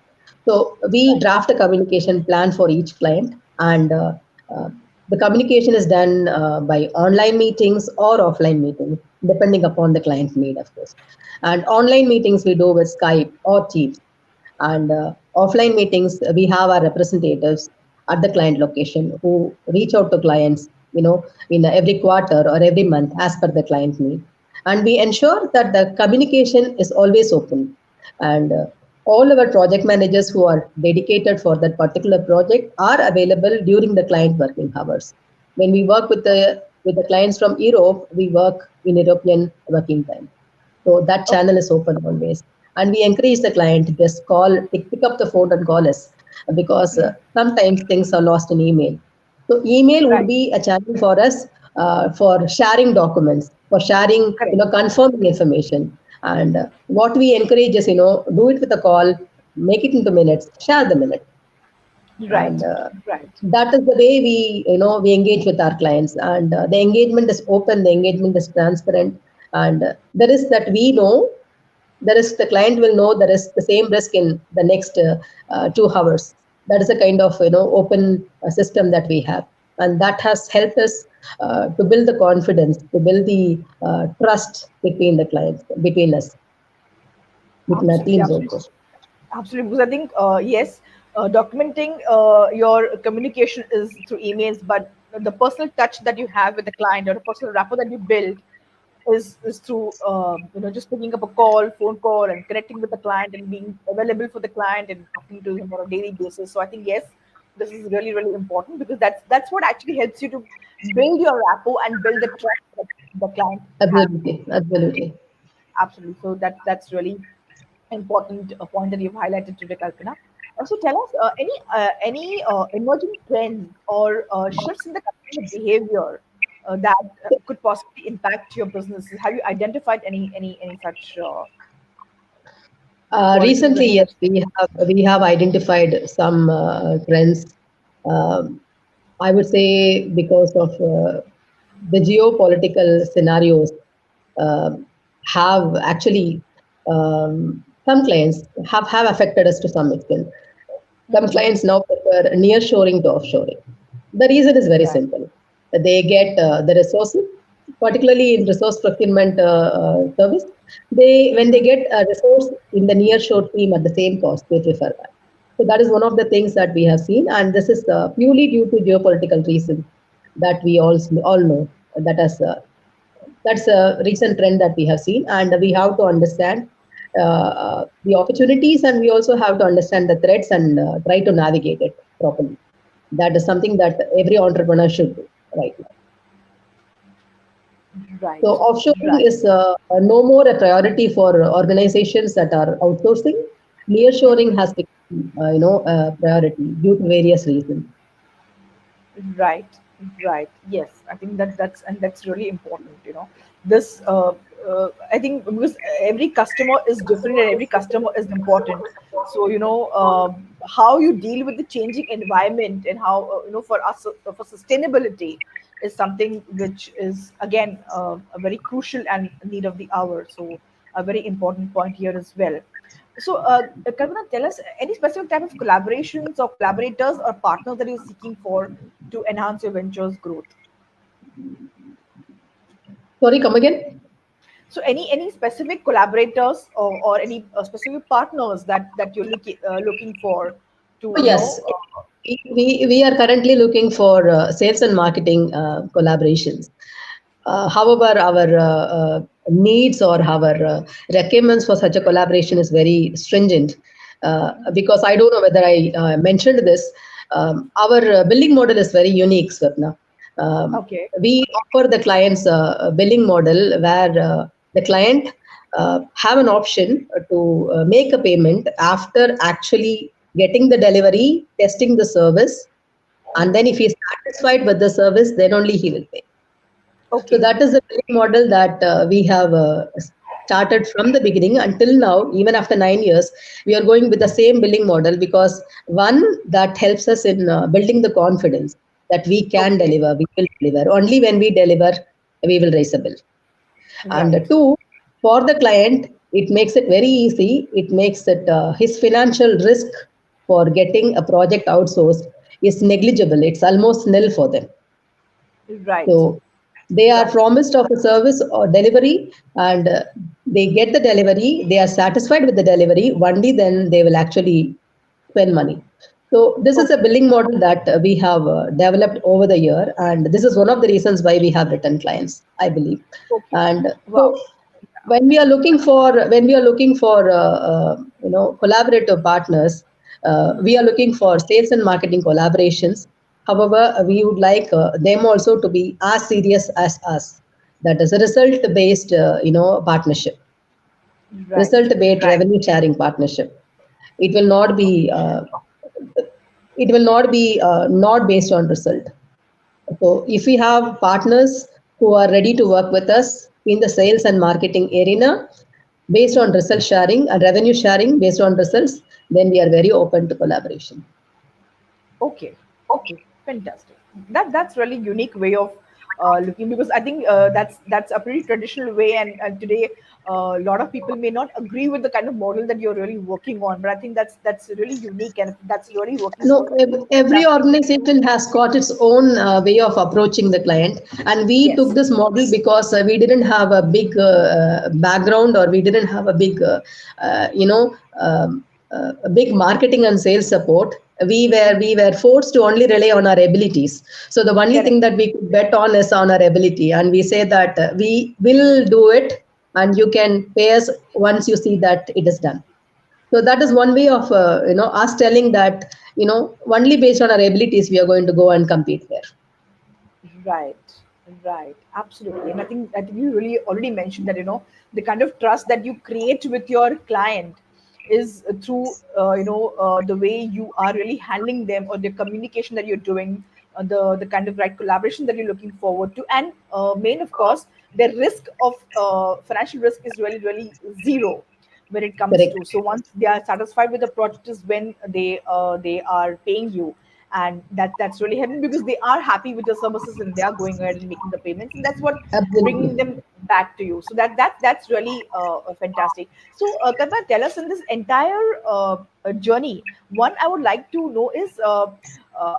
So we Right. draft a communication plan for each client, and uh, the communication is done by online meetings or offline meetings, depending upon the client need, of course. And online meetings we do with Skype or Teams, and offline meetings we have our representatives at the client location who reach out to clients, in every quarter or every month as per the client need, and we ensure that the communication is always open. And all our project managers who are dedicated for that particular project are available during the client working hours. When we work with the clients from Europe, we work in European working time. So that Okay. channel is open always. And we encourage the client to just pick up the phone and call us, because sometimes things are lost in email. So email would Right. be a channel for us, for sharing documents, for sharing, Correct. confirming information. And what we encourage is, do it with a call, make it into minutes, share the minute. Right. And Right. that is the way we engage with our clients. And the engagement is open, the engagement is transparent. And there is that we know, there is the client will know there is the same risk in the next 2 hours. That is a kind of open system that we have, and that has helped us to build the confidence, to build the trust between the clients, between us, between our Absolutely. teams Absolutely. also. Absolutely, because I think yes, documenting your communication is through emails, but the personal touch that you have with the client or the personal rapport that you build is through just picking up a phone call, and connecting with the client and being available for the client and talking to him on a daily basis. So I think yes, this is really really important, because that's what actually helps you to build your rapport and build the trust that the client has. Absolutely, absolutely. Absolutely. So that's really important point that you've highlighted today, Kalpana. So tell us any emerging trends or shifts in the customer behavior that could possibly impact your businesses. Have you identified any such Recently, qualities yes, that? we have identified some trends. Um, I would say because of the geopolitical scenarios, um, have actually, some clients have affected us to some extent. Some Mm-hmm. clients now prefer nearshoring to offshoring. The reason is very Right. simple. They get the resources, particularly in resource procurement service. When they Mm-hmm. get a resource in the nearshore team at the same cost, they prefer that. So that is one of the things that we have seen, and this is purely due to geopolitical reasons that we all know. That has that's a recent trend that we have seen, and we have to understand the opportunities, and we also have to understand the threats, and try to navigate it properly. That is something that every entrepreneur should do right now. So Right. offshoring Right. is no more a priority for organizations that are outsourcing. Nearshoring Mm-hmm. has become a priority due to various reasons. Right, right. Yes, I think that's really important. This I think because every customer is different and every customer is important. So how you deal with the changing environment, and how for us for sustainability is something which is again a very crucial and need of the hour. So a very important point here as well. So, Kalpana, tell us any specific type of collaborations or collaborators or partners that you're seeking for to enhance your venture's growth. Sorry, come again. So, any specific collaborators or any specific partners that you're looking for to Oh, yes. We are currently looking for sales and marketing collaborations. However, our needs or our requirements for such a collaboration is very stringent, because I don't know whether I mentioned this. Our billing model is very unique, Swpna. Okay. We offer the clients a billing model where the client have an option to make a payment after actually getting the delivery, testing the service, and then if he is satisfied with the service, then only he will pay. So Okay. that is the billing model that we have started from the beginning until now. Even after 9 years, we are going with the same billing model, because one, that helps us in building the confidence that we can Okay. deliver, we will deliver. Only when we deliver, we will raise a bill. And Right. two, for the client, it makes it very easy. It makes it his financial risk for getting a project outsourced is negligible. It's almost nil for them. Right. So they are Right. promised of a service or delivery, and they get the delivery. They are satisfied with the delivery. Only then they will actually spend money. So this is a Okay. billing model that we have developed over the year, and this is one of the reasons why we have return clients, I believe. Okay. And Wow. so when we are looking for collaborative partners, we are looking for sales and marketing collaborations. However, we would like them also to be as serious as us. That is a result based partnership, Right. result based Right. revenue sharing partnership. It will not be not based on result. So if we have partners who are ready to work with us in the sales and marketing arena based on result sharing and revenue sharing based on results, then we are very open to collaboration. Okay, okay, fantastic. That's really unique way of looking, because I think that's a pretty traditional way, and today a lot of people may not agree with the kind of model that you're really working on. But I think that's really unique, and that's really working No, every fantastically. organization has got its own way of approaching the client, and we took Yes, this model because we didn't have a big background, or we didn't have a big, uh, you know, um, a big marketing and sales support. We were forced to only rely on our abilities. So the only thing correct. that we could bet on is on our ability, and we say that we will do it, and you can pay us once you see that it is done. So that is one way of us telling that only based on our abilities we are going to go and compete there. Right, right, absolutely. And I think you really already mentioned that, the kind of trust that you create with your client is through the way you are really handling them, or the communication that you're doing, the kind of right collaboration that you're looking forward to, and main of course, the risk of financial risk is really zero when it comes Correct. to. So once they are satisfied with the project is when they are paying you, and that's really helping, because they are happy with the services and they are going ahead and making the payments, and that's what bringing Absolutely. them back to you. So that's really fantastic. So Kalpana, tell us, in this entire journey, one I would like to know is,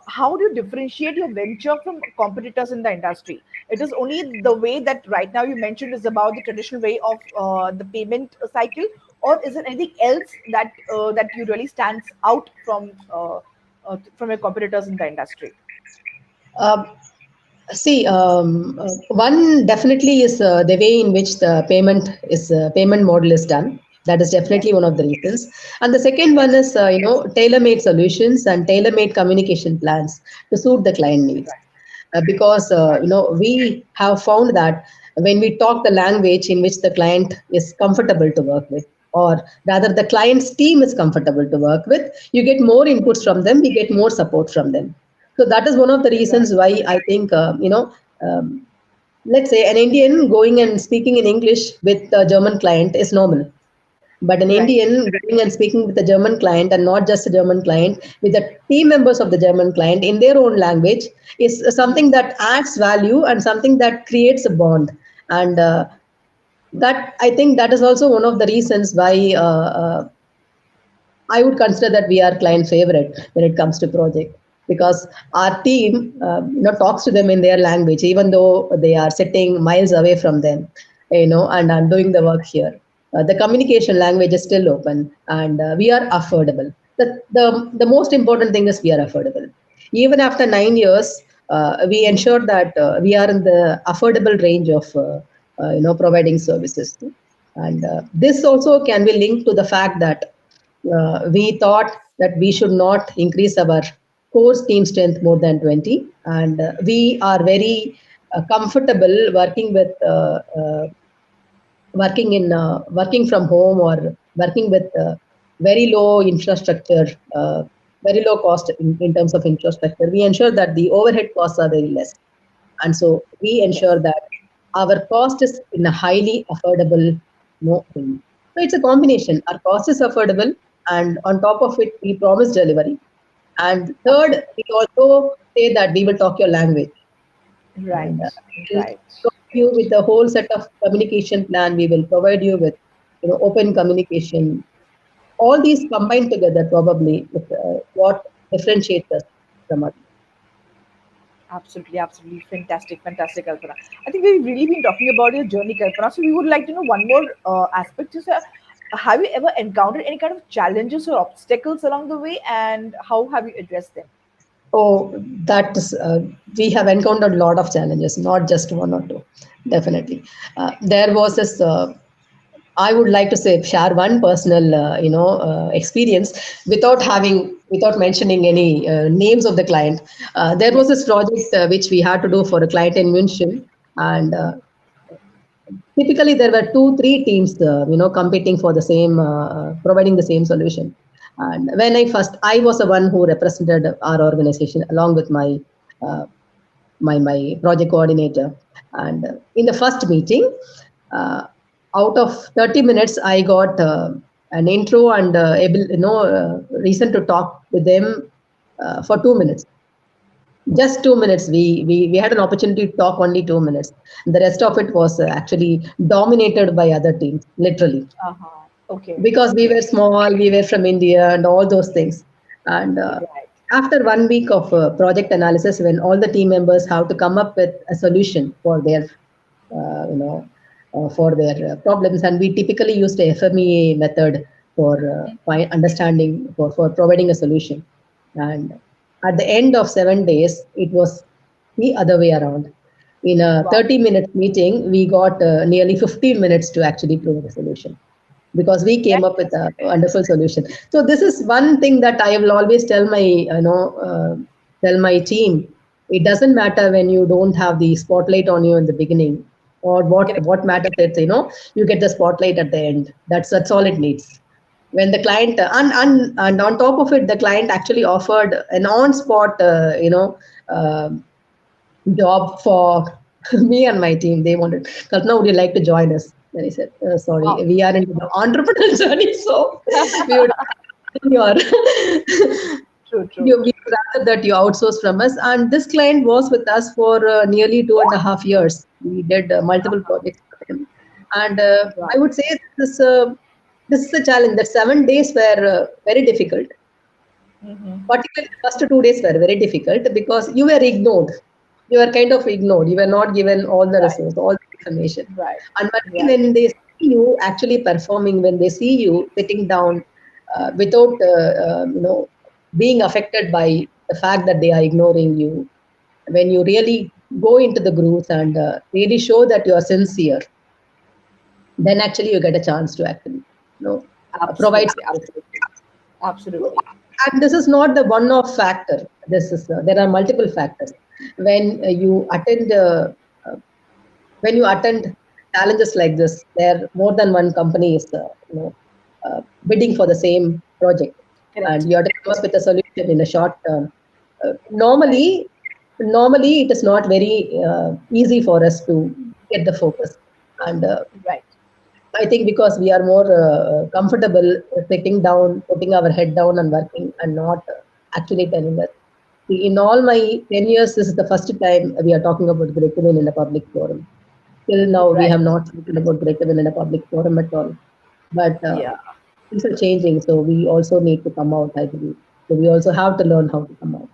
how do you differentiate your venture from competitors in the industry? It is only the way that right now you mentioned is about the traditional way of the payment cycle, or is it anything else that you really stands out from your competitors in the industry? Uh, See, one definitely is the way in which the payment model is done. That is Yes. definitely one of the reasons. And the second one Yes. is tailor-made solutions and tailor-made communication plans to suit the client needs. Right. Because Right. we have found that when we talk the language in which the client is comfortable to work with, or rather the client's team is comfortable to work with, you get more inputs from them, we get more support from them. So that is one of the Right. reasons why I think um, let's say an Indian going and speaking in English with a German client is normal, but an Right. Indian going and speaking with a German client, and not just a German client, with the team members of the German client in their own language, is something Yes. that adds value and something that creates a bond. And that I think that is also one of the reasons why I would consider that we are client favorite when it comes to project, because our team talks to them in their language, even though they are sitting miles away from them, and I'm doing the work here. The communication language is still open, and we are affordable. The most important thing is we are affordable. Even after 9 years, we ensure that we are in the affordable range of providing services. And this also can be linked to the fact that we thought that we should not increase our core team strength more than 20, and we are very comfortable working from home, or working with very low infrastructure, very low cost in terms of infrastructure. We ensure that the overhead costs are very less, and so we Yes. ensure that our cost is in a highly affordable range. So it's a combination. Our cost is affordable, and on top of it, we promise delivery. And third, Absolutely. we also say that we will talk your language, and Right. we will Right. provide you with a whole set of communication plan. We will provide you with open communication. All these combined together probably is what differentiates us from others. Absolutely, absolutely. Fantastic, fantastic, Kalpana. I think we've really been talking about your journey, Kalpana. So we would like to know one more aspect is, have you ever encountered any kind of challenges or obstacles along the way, and how have you addressed them? Oh, that is, we have encountered a lot of challenges, not just one or two. Definitely, there was this. I would like to say share one personal, experience without mentioning any names of the client. There was Yes. this project which we had to do for a client in München, and typically there were two, three teams, competing for the same, providing the same solution. And when I was the one who represented our organization along with uh, my project coordinator. And in the first meeting, uh, out of 30 minutes, I got an intro and reason to talk with them for 2 minutes. Just 2 minutes. We had an opportunity to talk only 2 minutes. The rest of it was actually dominated by other teams, literally, Uh-huh. Okay. because we Okay. were small, we were from India, and all those things. And Right. after 1 week of project analysis, when all the team members have to come up with a solution for their, for their problems, and we typically used the FMEA method for understanding, for providing a solution. And at the end of 7 days, it was the other way around. In a Wow. 30-minute meeting, we got nearly 15 minutes to actually provide a solution because we came up with a Fantastic. wonderful solution. So this is one thing that I will always tell my team. It doesn't matter when you don't have the spotlight on you in the beginning, or Correct. what matters is, you get the spotlight at the end. That's all it needs. When the client, and on top of it, the client actually offered an on spot, um job for me and my team. They wanted, Kalpana, would you like to join us? And I said, sorry, Wow. we are into the entrepreneurial journey, so we would your True, true. we would rather that you outsource from us. And this client was with us for nearly 2.5 years. We did multiple projects for him, and Wow. I would say this is a challenge. That 7 days were very difficult. Mm-hmm. Particularly the first 2 days were very difficult because you were ignored. You were kind of ignored. You were not given all the Right. resource, all the information. Right. And Right. when they see you actually performing, when they see you sitting down without being affected by the fact that they are ignoring you, when you really go into the grooves and really show that you are sincere, then actually you get a chance to actually provide Absolutely. something. Absolutely. Absolutely. And this is not the one-off factor. This is there are multiple factors. When uh, when you attend challenges like this, there more than one company is bidding for the same project, Correct. and you have to come up Correct. with a solution in a short term. Uh, Right. normally, it is not very easy for us to get the focus, and Right. I think because we are more comfortable sitting down, putting our head down and working, and not actually telling us. See, in all my 10 years, this is the first time we are talking about GritToWin in a public forum. Till now, we Right. have not spoken about GritToWin in a public forum at all. But Yeah. things are changing, so we also need to come out, I believe. So we also have to learn how to come out.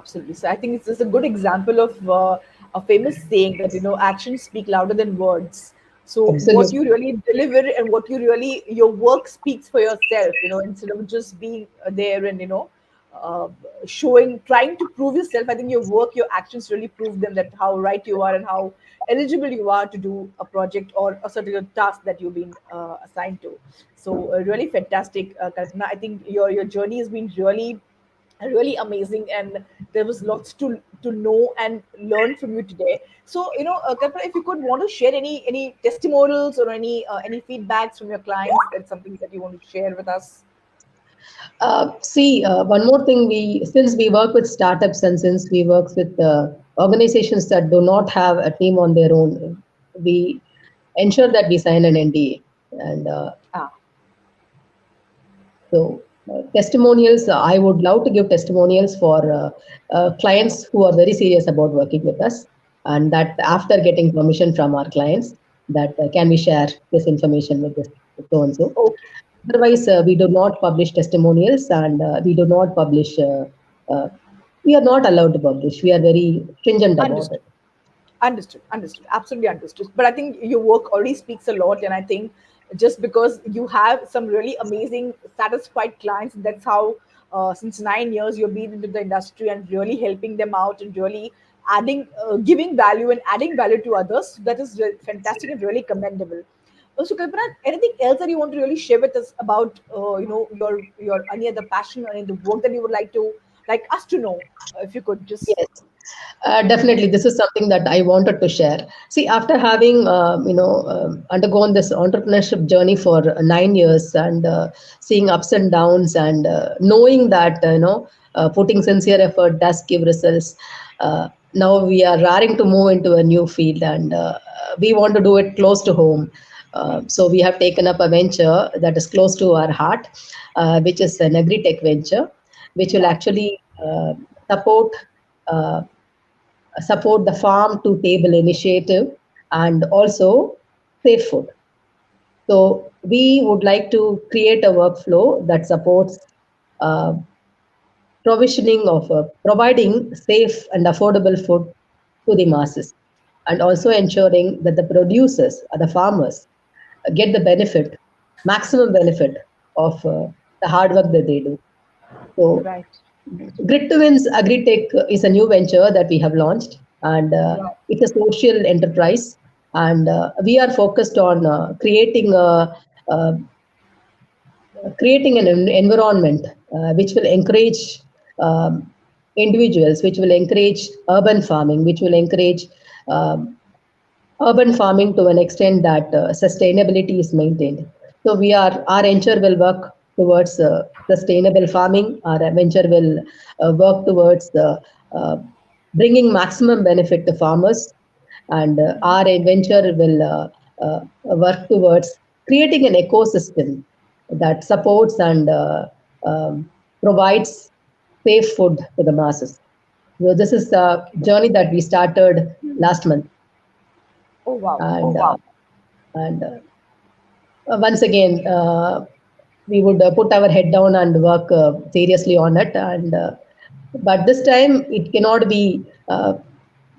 Absolutely. So I think it's just a good example of a famous saying that actions speak louder than words. So what Absolutely. you really deliver and what you really your work speaks for yourself. Instead of just being there and uh, showing, trying to prove yourself. I think your work, your actions really prove them that how right you are and how eligible you are to do a project or a certain task that you've been assigned to. So really fantastic, Kalpana. I think your journey has been really amazing, and there was lots to know and learn from you today. So Kalpana, if you could want to share any testimonials or any feedbacks from your clients, that's something that you want to share with us. See, one more thing, since we work with startups and since we work with organizations that do not have a team on their own, we ensure that we sign an NDA. And Ah. so, testimonials, I would love to give testimonials for clients who are very serious about working with us, and that after getting permission from our clients, that can we share this information with this so and so. Okay. Otherwise, Okay. we do not publish testimonials, and we do not publish. Uh, we are not allowed to publish. We are very stringent about Understood. it. Understood. Absolutely understood. But I think your work already speaks a lot, and I think just because you have some really amazing, satisfied clients, that's how since 9 years you've been into the industry and really helping them out and really giving value and adding value to others. That is fantastic and really commendable. So, Kalpana, anything else that you want to really share with us about, your any other passion or any other work that you would like us to know, if you could just. Yes. Definitely, this is something that I wanted to share. See, after having undergone this entrepreneurship journey for 9 years and seeing ups and downs and knowing that putting sincere effort does give results. Now we are raring to move into a new field, and we want to do it close to home. So we have taken up a venture that is close to our heart, which is an agri-tech venture, which will Wow. actually support. Uh, support the farm to table initiative and also safe food. So we would like to create a workflow that supports uh, provisioning of providing safe and affordable food to the masses, and also ensuring that the producers or the farmers get the benefit, maximum benefit of the hard work that they do. So Right. GritToWin's AgriTech is a new venture that we have launched, and Wow. it's a social enterprise. And we are focused on uh, creating an environment which will encourage um, individuals, which will encourage urban farming, which will encourage um, urban farming to an extent that sustainability is maintained. So our venture will work towards sustainable farming. Our venture will work towards uh, bringing maximum benefit to farmers, and our venture will work towards creating an ecosystem that supports and provides safe food to the masses. So this is the journey that we started last month, Oh, wow. and once again, we would put our head down and work seriously on it. And but this time, it cannot be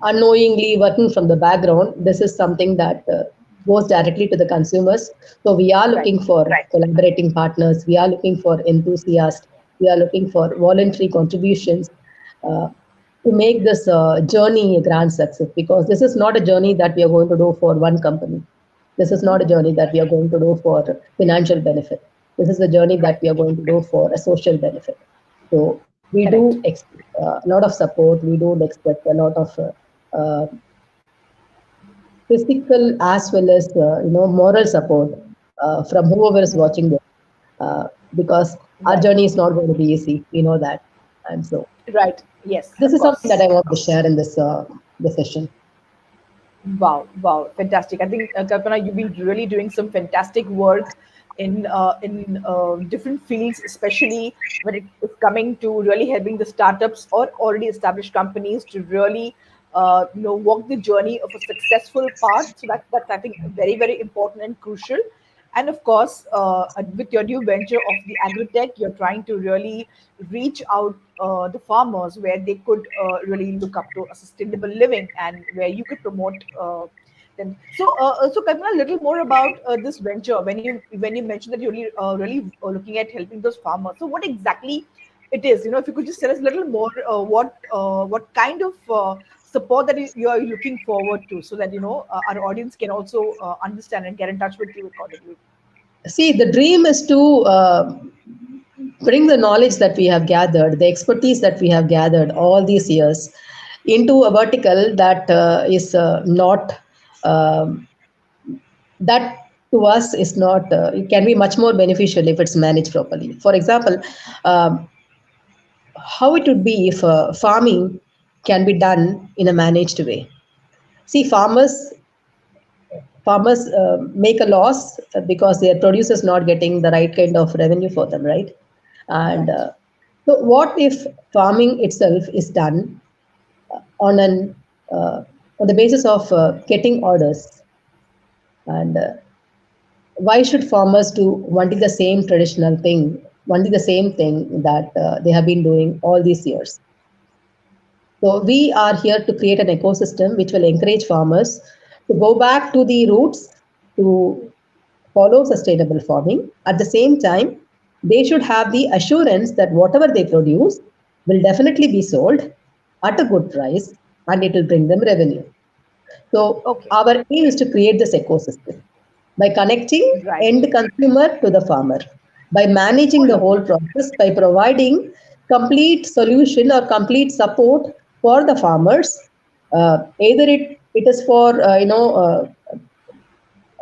unknowingly working from the background. This is something that goes directly to the consumers. So we are Right. looking for collaborating partners. We are looking for enthusiasts. We are looking for voluntary contributions. Uh, to make this journey a grand success, because this is not a journey that we are going to do for one company. This is not a journey that we are going to do for financial benefit. This is a journey Right. that we are going to do for a social benefit. So we Correct. do expect a lot of support. We do expect a lot of physical as well as moral support from whoever is watching this, because our Right. journey is not going to be easy. We know that, and so Right. Yes, this of is something that course. I want to share in this session. Wow, wow, fantastic! I think Kalpana, you've been really doing some fantastic work in different fields, especially when it is coming to really helping the startups or already established companies to really walk the journey of a successful path. So that's I think very very important and crucial. And of course, with your new venture of the agritech, you're trying to really reach out the farmers where they could really look up to a sustainable living and where you could promote them. So Kalpana, a little more about this venture. When you mentioned that you're really looking at helping those farmers. So what exactly it is? If you could just tell us a little more, what kind of support that you are looking forward to, so that our audience can also understand and get in touch with you accordingly. See, the dream is to bring the knowledge that we have gathered, the expertise that we have gathered all these years, into a vertical that is not um, that to us is not. It can be much more beneficial if it's managed properly. For example, um, how it would be if farming can be done in a managed way. See, farmers make a loss because their produce is not getting the right kind of revenue for them, right? And Right. so, what if farming itself is done on an on the basis of getting orders? And why should farmers do only the same traditional thing, only the same thing that they have been doing all these years? So we are here to create an ecosystem which will encourage farmers to go back to the roots, to follow sustainable farming. At the same time, they should have the assurance that whatever they produce will definitely be sold at a good price and it will bring them revenue. So Okay. our aim is to create this ecosystem. by connecting Right. end consumer to the farmer, by Oh, managing the whole lovely. process, by providing complete solution or complete support for the farmers. Either it is for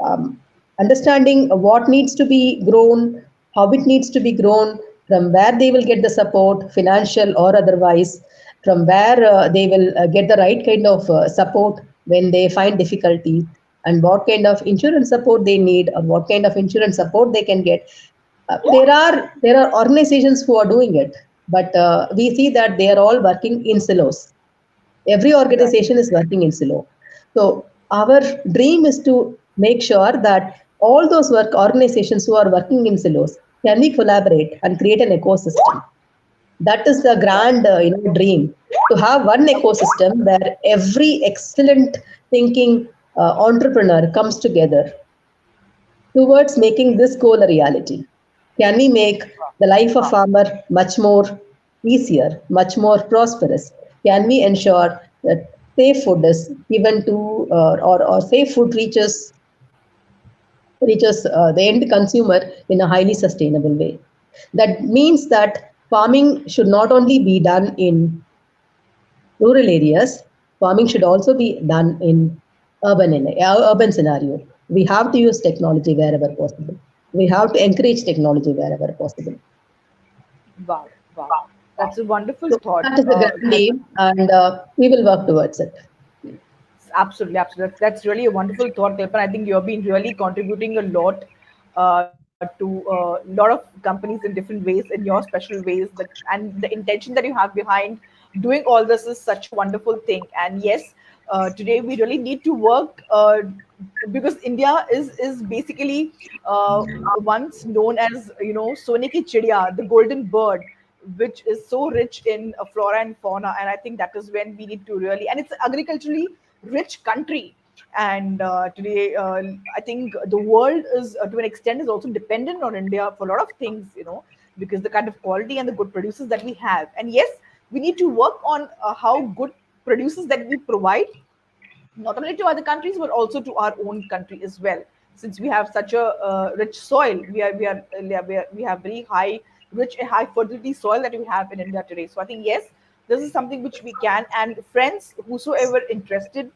um, understanding what needs to be grown, how it needs to be grown, from where they will get the support, financial or otherwise, from where they will get the right kind of support when they find difficulty, and what kind of insurance support they need, or what kind of insurance support they can get. There are organizations who are doing it, but we see that they are all working in silos. Every Right. organization is working in silo. So our dream is to make sure that all those work organizations who are working in silos, can we collaborate and create an ecosystem? That is the Right. grand dream, to have one ecosystem where every excellent thinking entrepreneur comes together towards making this goal a reality. Can we make the life of farmer much more easier, much more prosperous? Can we ensure that safe food is given to, or safe food reaches the end consumer in a highly sustainable way? That means that farming should not only be done in rural areas, farming should also be done in urban scenario. We have to use technology wherever possible. We have to encourage technology wherever possible. Wow. Wow. That's a wonderful So thought, that is the grand Kalpana. aim, and we will work towards it. Absolutely, absolutely. That's really a wonderful thought, Kalpan. I think you've been really contributing a lot to a lot of companies in different ways, in your special ways. And the intention that you have behind doing all this is such a wonderful thing. And yes, today we really need to work because India is basically once known as Sone ki chidiya, the golden bird, which is so rich in flora and fauna. And I think that is when we need to really, and it's agriculturally rich country. And today, I think the world is, to an extent, is also dependent on India for a lot of things, because the kind of quality and the good producers that we have. And yes, we need to work on how good producers that we provide, not only to other countries but also to our own country as well. Since we have such a rich soil, we have very high, rich and high fertility soil that we have in India today. So I think yes, this is something which we can. And friends, whosoever interested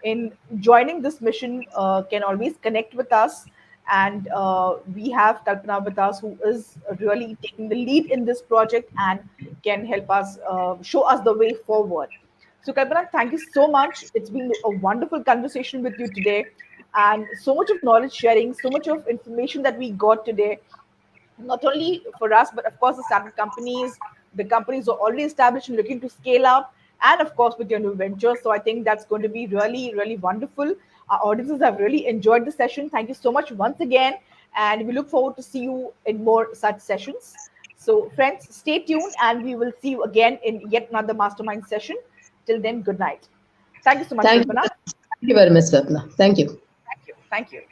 in joining this mission can always connect with us. And we have Kalpana with us, who is really taking the lead in this project and can help us, show us the way forward. So, Kalpana, thank you so much. It's been a wonderful conversation with you today, and so much of knowledge sharing, so much of information that we got today, not only for us, but of course, the startup companies, the companies are already established and looking to scale up, and of course, with your new ventures. So, I think that's going to be really, really wonderful. Our audiences have really enjoyed the session. Thank you so much once again, and we look forward to see you in more such sessions. So, friends, stay tuned, and we will see you again in yet another mastermind session. Till then, good night. Thank you so much, Thank you. Kalpana. Thank you very much, Swapna. Thank you. Thank you. Thank you.